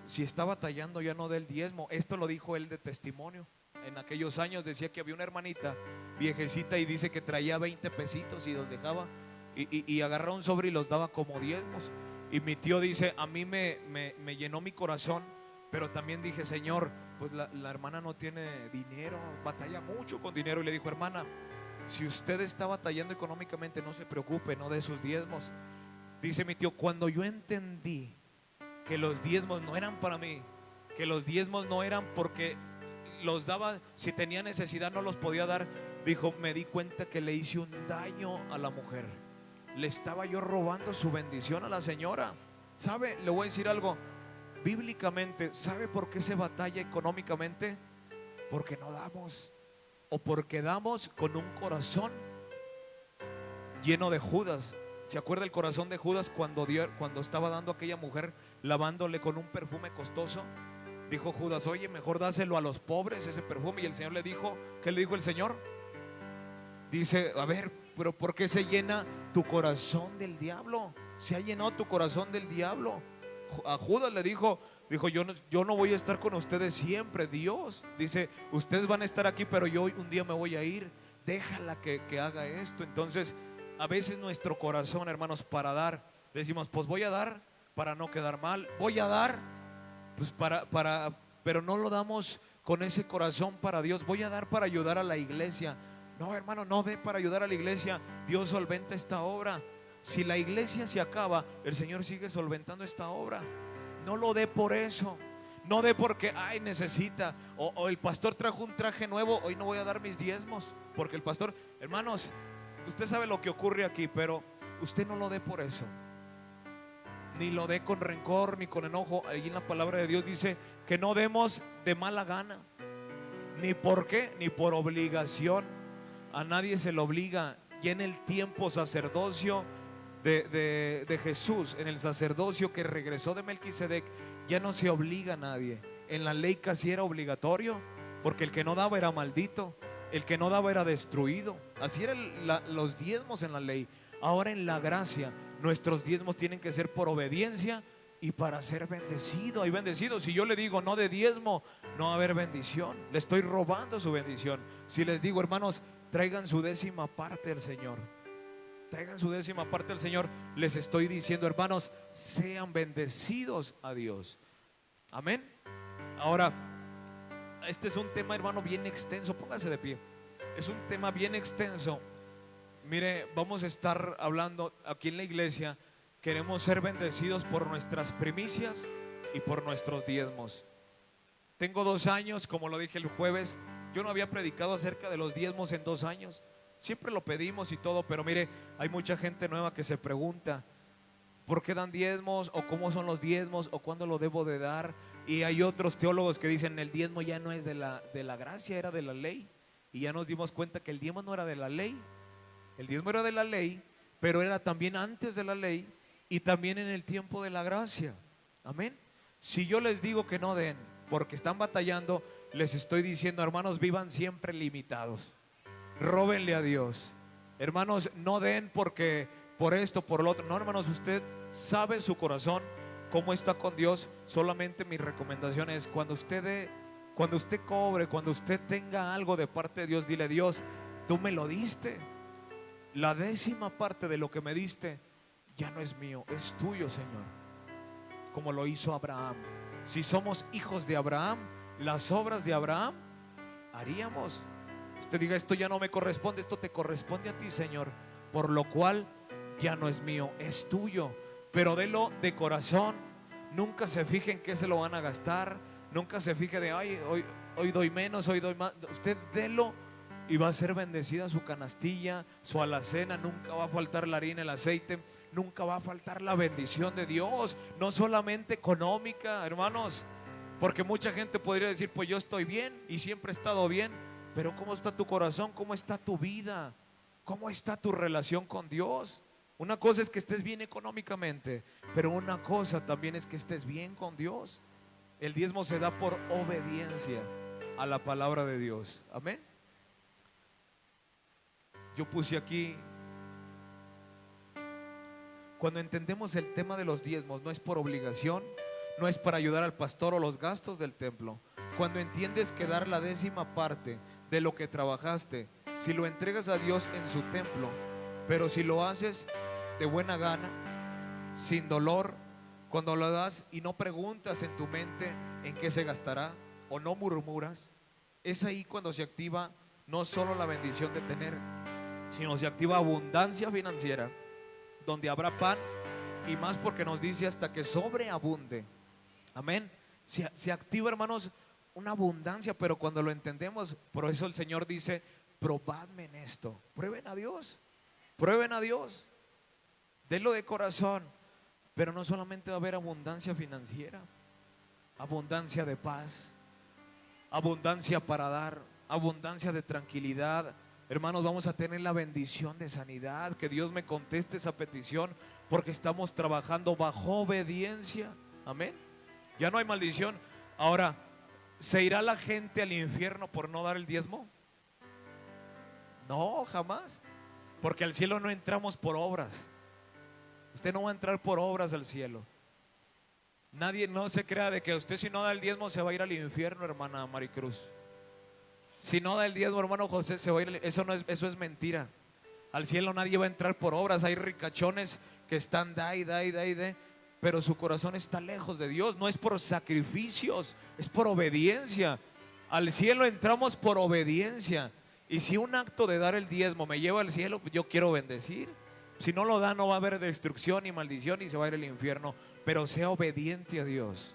si está batallando ya no dé el diezmo. Esto lo dijo él de testimonio. En aquellos años decía que había una hermanita viejecita y dice que traía 20 pesitos y los dejaba y agarraba un sobre y los daba como diezmos. Y mi tío dice, a mí me llenó mi corazón, pero también dije, Señor, pues la hermana no tiene dinero, batalla mucho con dinero. Y le dijo, hermana, si usted está batallando económicamente, no se preocupe, no dé sus diezmos. Dice mi tío, cuando yo entendí que los diezmos no eran para mí, que los diezmos no eran porque los daba, si tenía necesidad no los podía dar, dijo, me di cuenta que le hice un daño a la mujer. Le estaba yo robando su bendición a la señora. ¿Sabe? Le voy a decir algo. Bíblicamente, ¿sabe por qué se batalla económicamente? Porque no damos, o porque damos con un corazón lleno de Judas. ¿Se acuerda el corazón de Judas cuando estaba dando a aquella mujer, lavándole con un perfume costoso? Dijo Judas, oye, mejor dáselo a los pobres ese perfume. Y el Señor le dijo, ¿qué le dijo el Señor? Dice, a ver, pero ¿por qué se llena tu corazón del diablo? Se ha llenado tu corazón del diablo. A Judas le dijo, yo no voy a estar con ustedes siempre. Dios dice, ustedes van a estar aquí, pero yo un día me voy a ir. déjala que haga esto. Entonces, a veces nuestro corazón, hermanos, para dar, decimos, pues voy a dar para no quedar mal, voy a dar, pues pero no lo damos con ese corazón para Dios. Voy a dar para ayudar a la iglesia. No, hermano, no dé para ayudar a la iglesia. Dios solventa esta obra. Si la iglesia se acaba, el Señor sigue solventando esta obra. No lo dé por eso. No dé porque, ay, necesita. O el pastor trajo un traje nuevo, hoy no voy a dar mis diezmos. Porque el pastor, hermanos, usted sabe lo que ocurre aquí, pero usted no lo dé por eso. Ni lo dé con rencor, ni con enojo. Allí en la palabra de Dios dice que no demos de mala gana. Ni por qué, ni por obligación. A nadie se le obliga. Y en el tiempo sacerdocio de Jesús, en el sacerdocio que regresó de Melquisedec, ya no se obliga a nadie. En la ley casi era obligatorio, porque el que no daba era maldito, el que no daba era destruido. Así eran los diezmos en la ley. Ahora en la gracia, nuestros diezmos tienen que ser por obediencia y para ser bendecido. Hay bendecidos. Si yo le digo no de diezmo, no va a haber bendición. Le estoy robando su bendición. Si les digo, hermanos, traigan su décima parte al Señor, traigan su décima parte al Señor, les estoy diciendo, hermanos, sean bendecidos a Dios. Amén. Ahora, este es un tema, hermano, bien extenso. Póngase de pie. Es un tema bien extenso. Mire, vamos a estar hablando aquí en la iglesia. Queremos ser bendecidos por nuestras primicias y por nuestros diezmos. Tengo 2 años, como lo dije el jueves. Yo no había predicado acerca de los diezmos en 2 años. Siempre lo pedimos y todo, pero mire, hay mucha gente nueva que se pregunta ¿por qué dan diezmos? ¿O cómo son los diezmos? ¿O cuándo lo debo de dar? Y hay otros teólogos que dicen el diezmo ya no es de la gracia, era de la ley. Y ya nos dimos cuenta que el diezmo no era de la ley. El diezmo era de la ley, pero era también antes de la ley y también en el tiempo de la gracia. Amén. Si yo les digo que no den porque están batallando, les estoy diciendo, hermanos, vivan siempre limitados. Róbenle a Dios. Hermanos, no den porque por esto, por lo otro. No, hermanos, usted sabe su corazón cómo está con Dios. Solamente mi recomendación es cuando usted dé, cuando usted cobre, cuando usted tenga algo de parte de Dios, dile: Dios, tú me lo diste. La décima parte de lo que me diste ya no es mío, es tuyo, Señor. Como lo hizo Abraham. Si somos hijos de Abraham, las obras de Abraham haríamos. Usted diga: esto ya no me corresponde, esto te corresponde a ti, Señor, por lo cual ya no es mío, es tuyo. Pero délo de corazón. Nunca se fije en qué se lo van a gastar. Nunca se fije de, ay, hoy doy menos, hoy doy más. Usted délo y va a ser bendecida su canastilla, su alacena. Nunca va a faltar la harina, el aceite. Nunca va a faltar la bendición de Dios. No solamente económica, hermanos, porque mucha gente podría decir: pues yo estoy bien y siempre he estado bien. Pero ¿cómo está tu corazón? ¿Cómo está tu vida? ¿Cómo está tu relación con Dios? Una cosa es que estés bien económicamente, pero una cosa también es que estés bien con Dios. El diezmo se da por obediencia a la palabra de Dios. Amén. Yo puse aquí: cuando entendemos el tema de los diezmos, no es por obligación, no es para ayudar al pastor o los gastos del templo. Cuando entiendes que dar la décima parte de lo que trabajaste, si lo entregas a Dios en su templo, pero si lo haces de buena gana, sin dolor, cuando lo das y no preguntas en tu mente en qué se gastará, o no murmuras, es ahí cuando se activa no solo la bendición de tener, sino se activa abundancia financiera, donde habrá pan y más, porque nos dice hasta que sobreabunde. Amén. Se activa, hermanos, una abundancia, pero cuando lo entendemos. Por eso el Señor dice: probadme en esto. Prueben a Dios, prueben a Dios, denlo de corazón. Pero no solamente va a haber abundancia financiera, abundancia de paz, abundancia para dar, abundancia de tranquilidad. Hermanos, vamos a tener la bendición de sanidad. Que Dios me conteste esa petición, porque estamos trabajando bajo obediencia. Amén. Ya no hay maldición. Ahora, ¿se irá la gente al infierno por no dar el diezmo? No, jamás. Porque al cielo no entramos por obras. Usted no va a entrar por obras al cielo. Nadie, no se crea de que usted, si no da el diezmo, se va a ir al infierno, hermana Maricruz. Si no da el diezmo, hermano José, se va a ir. Eso es mentira. Al cielo nadie va a entrar por obras. Hay ricachones que están pero su corazón está lejos de Dios. No es por sacrificios, es por obediencia. Al cielo entramos por obediencia. Y si un acto de dar el diezmo me lleva al cielo, yo quiero bendecir. Si no lo da, no va a haber destrucción y maldición y se va a ir al infierno. Pero sea obediente a Dios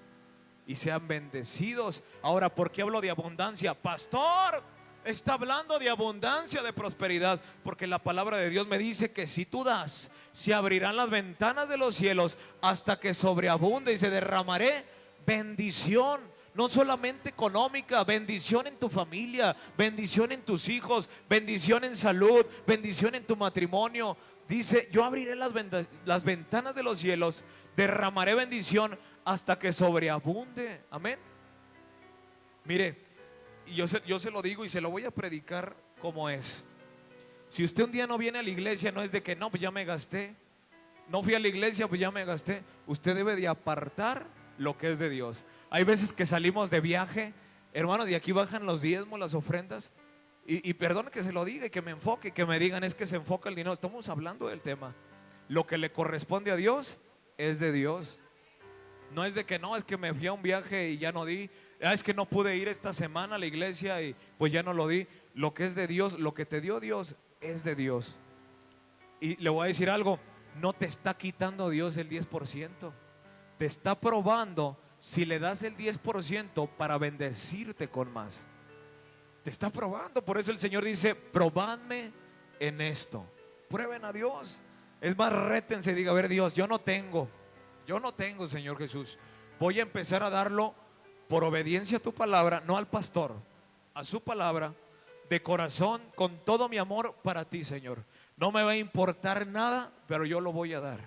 y sean bendecidos. Ahora, ¿por qué hablo de abundancia? Pastor, está hablando de abundancia, de prosperidad, porque la palabra de Dios me dice que si tú das, se abrirán las ventanas de los cielos hasta que sobreabunde y se derramaré bendición. No solamente económica, bendición en tu familia, bendición en tus hijos, bendición en salud, bendición en tu matrimonio. Dice, yo abriré las ventanas de los cielos, derramaré bendición hasta que sobreabunde. Amén. Mire, yo se lo digo y se lo voy a predicar como es. Si usted un día no viene a la iglesia, no es de que no, pues ya me gasté. No fui a la iglesia, pues ya me gasté. Usted debe de apartar lo que es de Dios. Hay veces que salimos de viaje, hermanos, y aquí bajan los diezmos, las ofrendas. Y perdón que se lo diga y que me enfoque, que me digan es que se enfoca el dinero. Estamos hablando del tema. Lo que le corresponde a Dios es de Dios. No es de que no, es que me fui a un viaje y ya no di. Es que no pude ir esta semana a la iglesia y pues ya no lo di. Lo que es de Dios, lo que te dio Dios es de Dios. Y le voy a decir algo, no te está quitando Dios el 10%. Te está probando si le das el 10% para bendecirte con más. Te está probando, por eso el Señor dice, probadme en esto. Prueben a Dios. Es más, rétense y diga, a ver Dios, yo no tengo, Señor Jesús. Voy a empezar a darlo por obediencia a tu palabra, no al pastor, a su palabra, de corazón, con todo mi amor para ti, Señor. No me va a importar nada, pero yo lo voy a dar.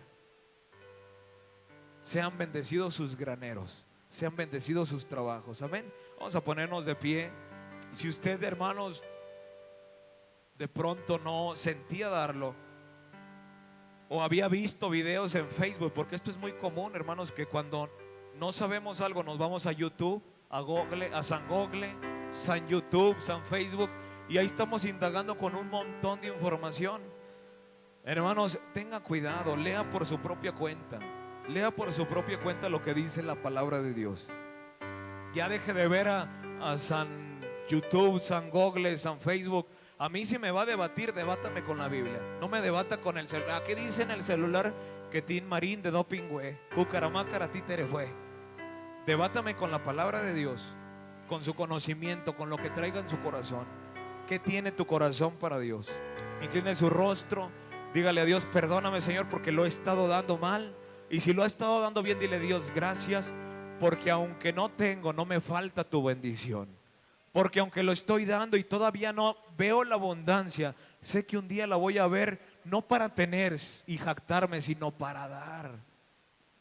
Sean bendecidos sus graneros, sean bendecidos sus trabajos. Amén. Vamos a ponernos de pie. Si usted, hermanos, de pronto no sentía darlo, o había visto videos en Facebook, porque esto es muy común, hermanos, que cuando no sabemos algo nos vamos a YouTube, a Google, a San Google, San YouTube, San Facebook, y ahí estamos indagando con un montón de información. Hermanos, tenga cuidado, lea por su propia cuenta. Lea por su propia cuenta lo que dice la palabra de Dios. Ya deje de ver a San YouTube, San Google, San Facebook. A mí si me va a debatir, debátame con la Biblia. No me debata con el celular. ¿Qué dice en el celular? Que Tin Marín de doping, güey. Cucaramácara títere fue. Debátame con la palabra de Dios, con su conocimiento, con lo que traiga en su corazón. ¿Qué tiene tu corazón para Dios? Incline su rostro. Dígale a Dios, perdóname, Señor, porque lo he estado dando mal. Y si lo he estado dando bien, dile, Dios, gracias, porque aunque no tengo, no me falta tu bendición. Porque aunque lo estoy dando y todavía no veo la abundancia, sé que un día la voy a ver, no para tener y jactarme, sino para dar.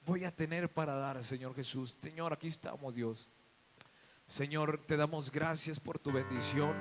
Voy a tener para dar, Señor Jesús. Señor, aquí estamos, Dios. Señor, te damos gracias por tu bendición.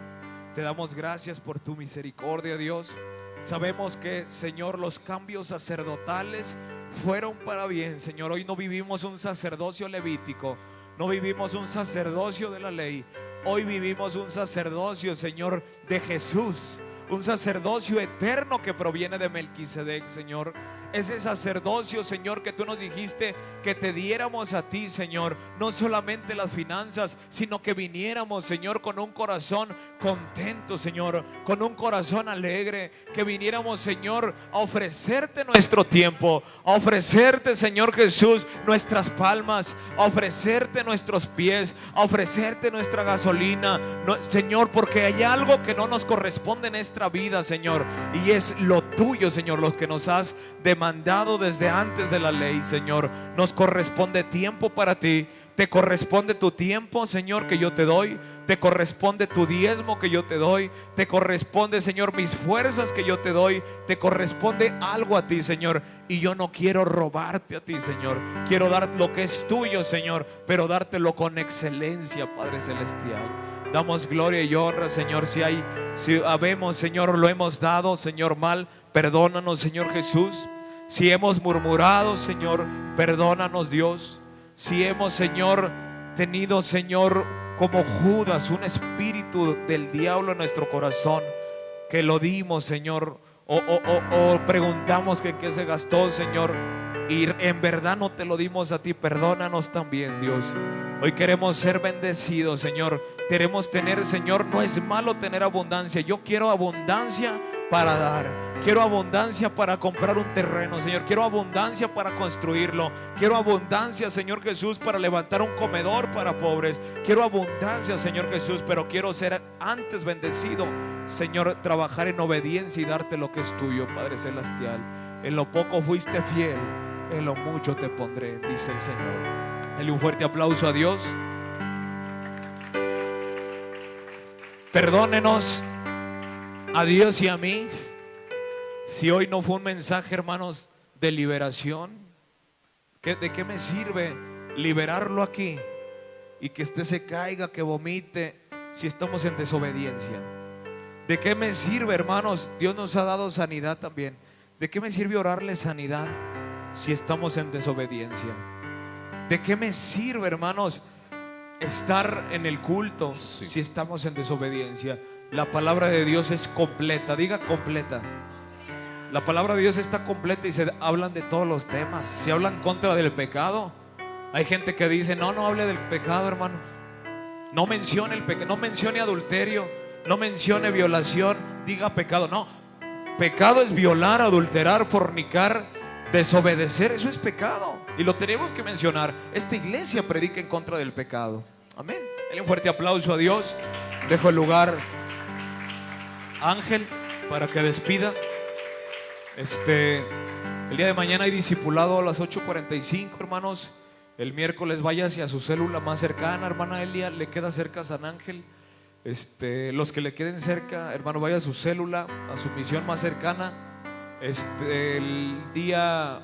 Te damos gracias por tu misericordia, Dios. Sabemos que, Señor, los cambios sacerdotales fueron para bien, Señor. Hoy no vivimos un sacerdocio levítico, no vivimos un sacerdocio de la ley. Hoy vivimos un sacerdocio, Señor, de Jesús. Un sacerdocio eterno que proviene de Melquisedec, Señor. Ese sacerdocio, Señor, que tú nos dijiste que te diéramos a ti, Señor. No solamente las finanzas, sino que viniéramos, Señor, con un corazón contento, Señor, con un corazón alegre. Que viniéramos, Señor, a ofrecerte nuestro tiempo, a ofrecerte, Señor Jesús, nuestras palmas, a ofrecerte nuestros pies, a ofrecerte nuestra gasolina, no, Señor, porque hay algo que no nos corresponde en esta vida, Señor, y es lo tuyo, Señor, lo que nos has demandado desde antes de la ley, Señor. Nos corresponde tiempo para ti. Te corresponde tu tiempo, Señor, que yo te doy. Te corresponde tu diezmo que yo te doy. Te corresponde, Señor, mis fuerzas que yo te doy. Te corresponde algo a ti, Señor. Y yo no quiero robarte a ti, Señor. Quiero dar lo que es tuyo, Señor, pero dártelo con excelencia, Padre Celestial. Damos gloria y honra, Señor. Si habemos, Señor, lo hemos dado, Señor, mal, perdónanos, Señor Jesús. Si hemos murmurado, Señor, perdónanos, Dios. Si hemos, Señor, tenido, Señor, como Judas, un espíritu del diablo en nuestro corazón, que lo dimos, Señor, o preguntamos que en qué se gastó, Señor, y en verdad no te lo dimos a ti. Perdónanos también, Dios. Hoy queremos ser bendecidos, Señor. Queremos tener, Señor, no es malo tener abundancia. Yo quiero abundancia para dar. Quiero abundancia para comprar un terreno, Señor. Quiero abundancia para construirlo. Quiero abundancia, Señor Jesús, para levantar un comedor para pobres. Quiero abundancia, Señor Jesús, pero quiero ser antes bendecido, Señor, trabajar en obediencia y darte lo que es tuyo, Padre Celestial. En lo poco fuiste fiel, en lo mucho te pondré, dice el Señor. Dale un fuerte aplauso a Dios. Perdónenos a Dios y a mí si hoy no fue un mensaje, hermanos, de liberación. ¿De qué me sirve liberarlo aquí y que este se caiga, que vomite, si estamos en desobediencia? ¿De qué me sirve, hermanos? Dios nos ha dado sanidad también. ¿De qué me sirve orarle sanidad si estamos en desobediencia? ¿De qué me sirve, hermanos, estar en el culto si estamos en desobediencia? La palabra de Dios es completa. Diga completa. La palabra de Dios está completa y se hablan de todos los temas. Se hablan contra del pecado. Hay gente que dice, no hable del pecado, hermano. No mencione el pecado, no mencione adulterio, no mencione violación, diga pecado. No, pecado es violar, adulterar, fornicar, desobedecer. Eso es pecado y lo tenemos que mencionar. Esta iglesia predica en contra del pecado. Amén. Dale un fuerte aplauso a Dios. Dejo el lugar a Ángel para que despida. El día de mañana hay discipulado a las 8:45, hermanos. El miércoles vaya hacia su célula más cercana. Hermana Elia, le queda cerca a San Ángel. Los que le queden cerca, hermano, vaya a su célula, a su misión más cercana.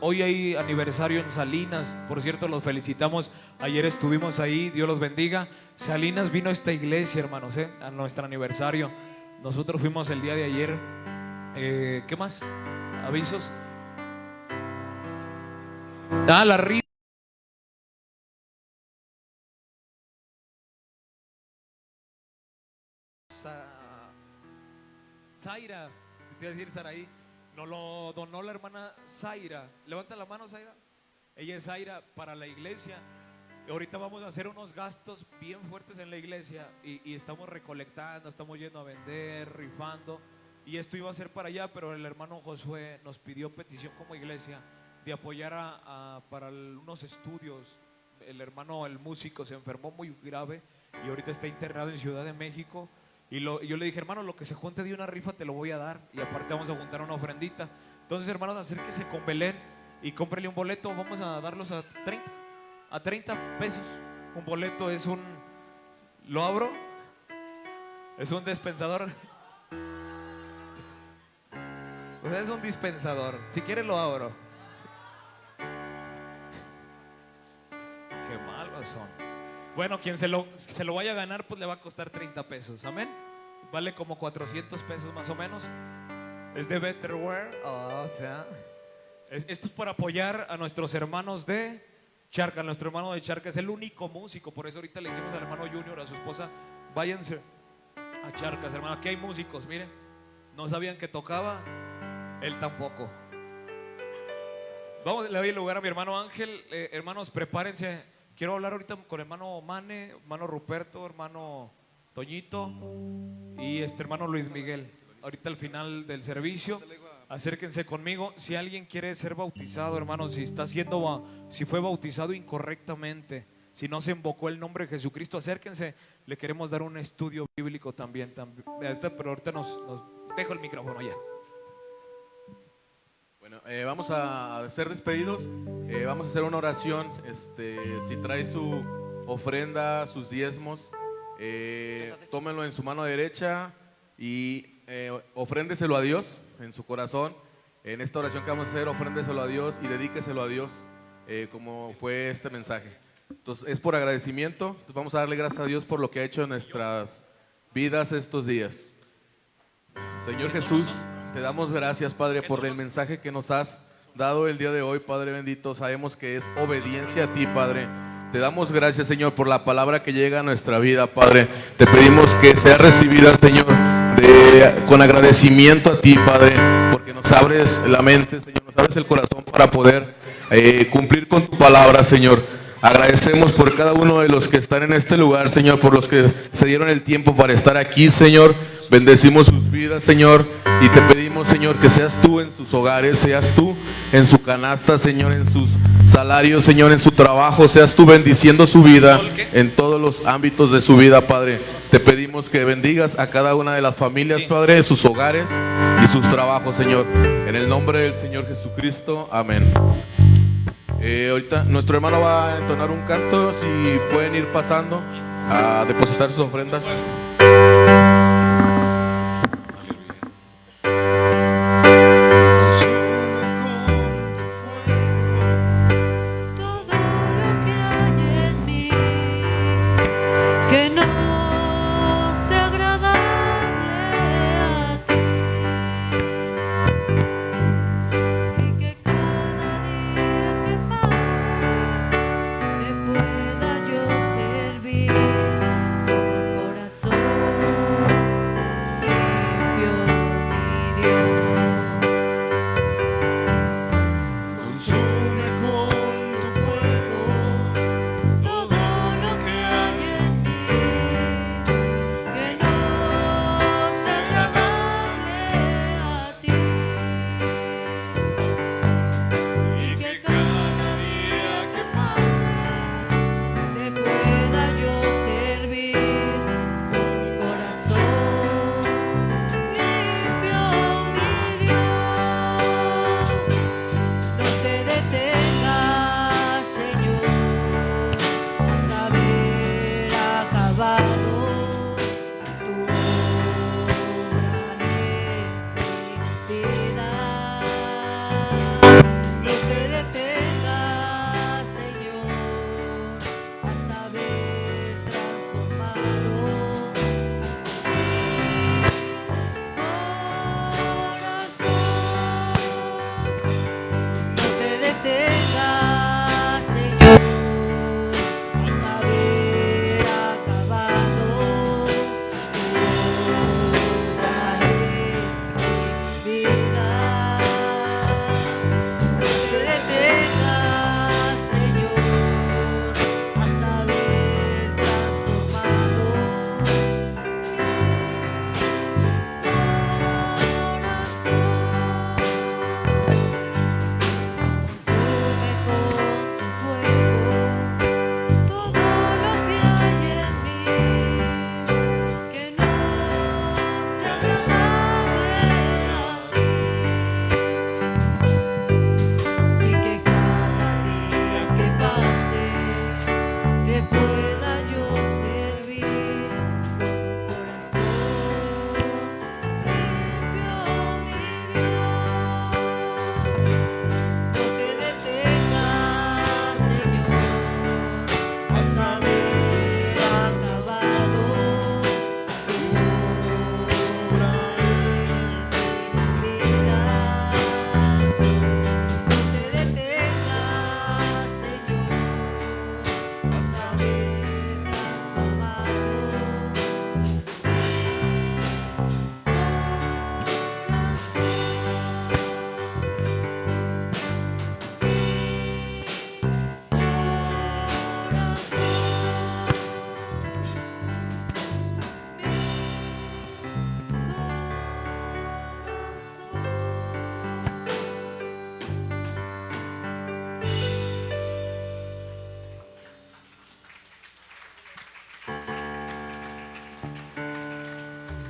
Hoy hay aniversario en Salinas, por cierto, los felicitamos. Ayer estuvimos ahí, Dios los bendiga. Salinas vino a esta iglesia, hermanos, a nuestro aniversario. Nosotros fuimos el día de ayer. ¿Qué más? Avisos. La rifa. Zaira, te iba a decir Saraí, nos lo donó la hermana Zaira. Levanta la mano, Zaira. Ella es Zaira para la iglesia. Ahorita vamos a hacer unos gastos bien fuertes en la iglesia y estamos recolectando, estamos yendo a vender, rifando. Y esto iba a ser para allá, pero el hermano Josué nos pidió petición como iglesia de apoyar para unos estudios. El hermano, el músico, se enfermó muy grave y ahorita está internado en Ciudad de México. Y yo le dije, hermano, lo que se junte de una rifa te lo voy a dar. Y aparte vamos a juntar una ofrendita. Entonces, hermanos, acérquese con Belén y cómprele un boleto. Vamos a darlos a 30 pesos. Un boleto es ¿lo abro? Es un dispensador. Pues es un dispensador. Si quiere lo abro. Qué malos son. Bueno, quien se lo vaya a ganar, pues le va a costar 30 pesos. Amén. Vale como 400 pesos más o menos. Es de Betterware. Esto es para apoyar a nuestros hermanos de Charca. Nuestro hermano de Charca es el único músico. Por eso ahorita le dijimos al hermano Junior, a su esposa, váyanse a Charcas, hermano. Aquí hay músicos, miren. No sabían que tocaba. Él tampoco. Le doy el lugar a mi hermano Ángel. Hermanos, prepárense. Quiero hablar ahorita con hermano Mane, hermano Ruperto, hermano Toñito y hermano Luis Miguel. Ahorita al final del servicio, acérquense conmigo. Si alguien quiere ser bautizado, hermanos, si fue bautizado incorrectamente, si no se invocó el nombre de Jesucristo, acérquense. Le queremos dar un estudio bíblico también. Pero ahorita nos dejo el micrófono ya. Bueno, vamos a ser despedidos. Vamos a hacer una oración. Si trae su ofrenda, sus diezmos, tómenlo en su mano derecha y ofréndeselo a Dios en su corazón. En esta oración que vamos a hacer, ofréndeselo a Dios y dedíqueselo a Dios, como fue este mensaje. Entonces, es por agradecimiento. Entonces, vamos a darle gracias a Dios por lo que ha hecho en nuestras vidas estos días. Señor Jesús, te damos gracias, Padre, por el mensaje que nos has dado el día de hoy, Padre bendito. Sabemos que es obediencia a ti, Padre. Te damos gracias, Señor, por la palabra que llega a nuestra vida, Padre. Te pedimos que sea recibida, Señor, con agradecimiento a ti, Padre, porque nos abres la mente, Señor, nos abres el corazón para poder cumplir con tu palabra, Señor. Agradecemos por cada uno de los que están en este lugar, Señor, por los que se dieron el tiempo para estar aquí, Señor. Bendecimos sus vidas, Señor, y te pedimos, Señor, que seas tú en sus hogares, seas tú en su canasta, Señor, en sus salarios, Señor, en su trabajo, seas tú bendiciendo su vida en todos los ámbitos de su vida, Padre. Te pedimos que bendigas a cada una de las familias, Padre, sus hogares y sus trabajos, Señor. En el nombre del Señor Jesucristo, amén. Ahorita nuestro hermano va a entonar un canto, si pueden ir pasando a depositar sus ofrendas.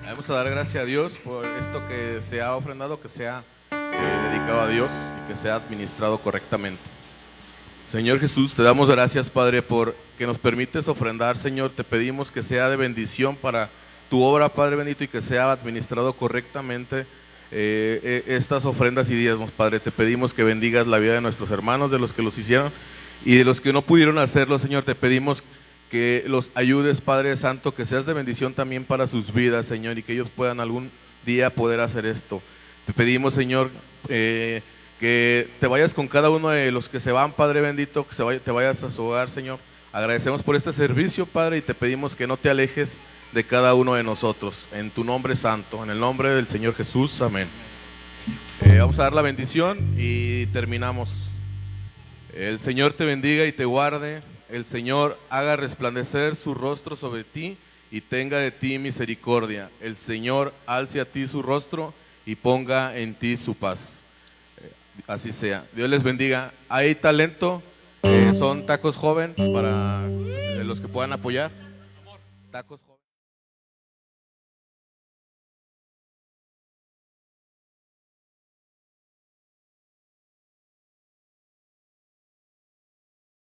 Vamos a dar gracias a Dios por esto que se ha ofrendado, que sea dedicado a Dios y que sea administrado correctamente. Señor Jesús, te damos gracias, Padre, por que nos permites ofrendar, Señor. Te pedimos que sea de bendición para tu obra, Padre bendito, y que sea administrado correctamente estas ofrendas y diezmos, Padre. Te pedimos que bendigas la vida de nuestros hermanos, de los que los hicieron y de los que no pudieron hacerlo, Señor. Te pedimos que los ayudes, Padre Santo, que seas de bendición también para sus vidas, Señor, y que ellos puedan algún día poder hacer esto. Te pedimos, Señor, que te vayas con cada uno de los que se van, Padre bendito, que te vayas a su hogar, Señor, Agradecemos por este servicio, Padre, y te pedimos que no te alejes de cada uno de nosotros. En tu nombre santo, en el nombre del Señor Jesús. Amén. Vamos a dar la bendición y terminamos. El Señor te bendiga y te guarde. El Señor haga resplandecer su rostro sobre ti y tenga de ti misericordia. El Señor alce a ti su rostro y ponga en ti su paz. Así sea. Dios les bendiga. Hay talento. Son tacos joven para los que puedan apoyar. Tacos joven.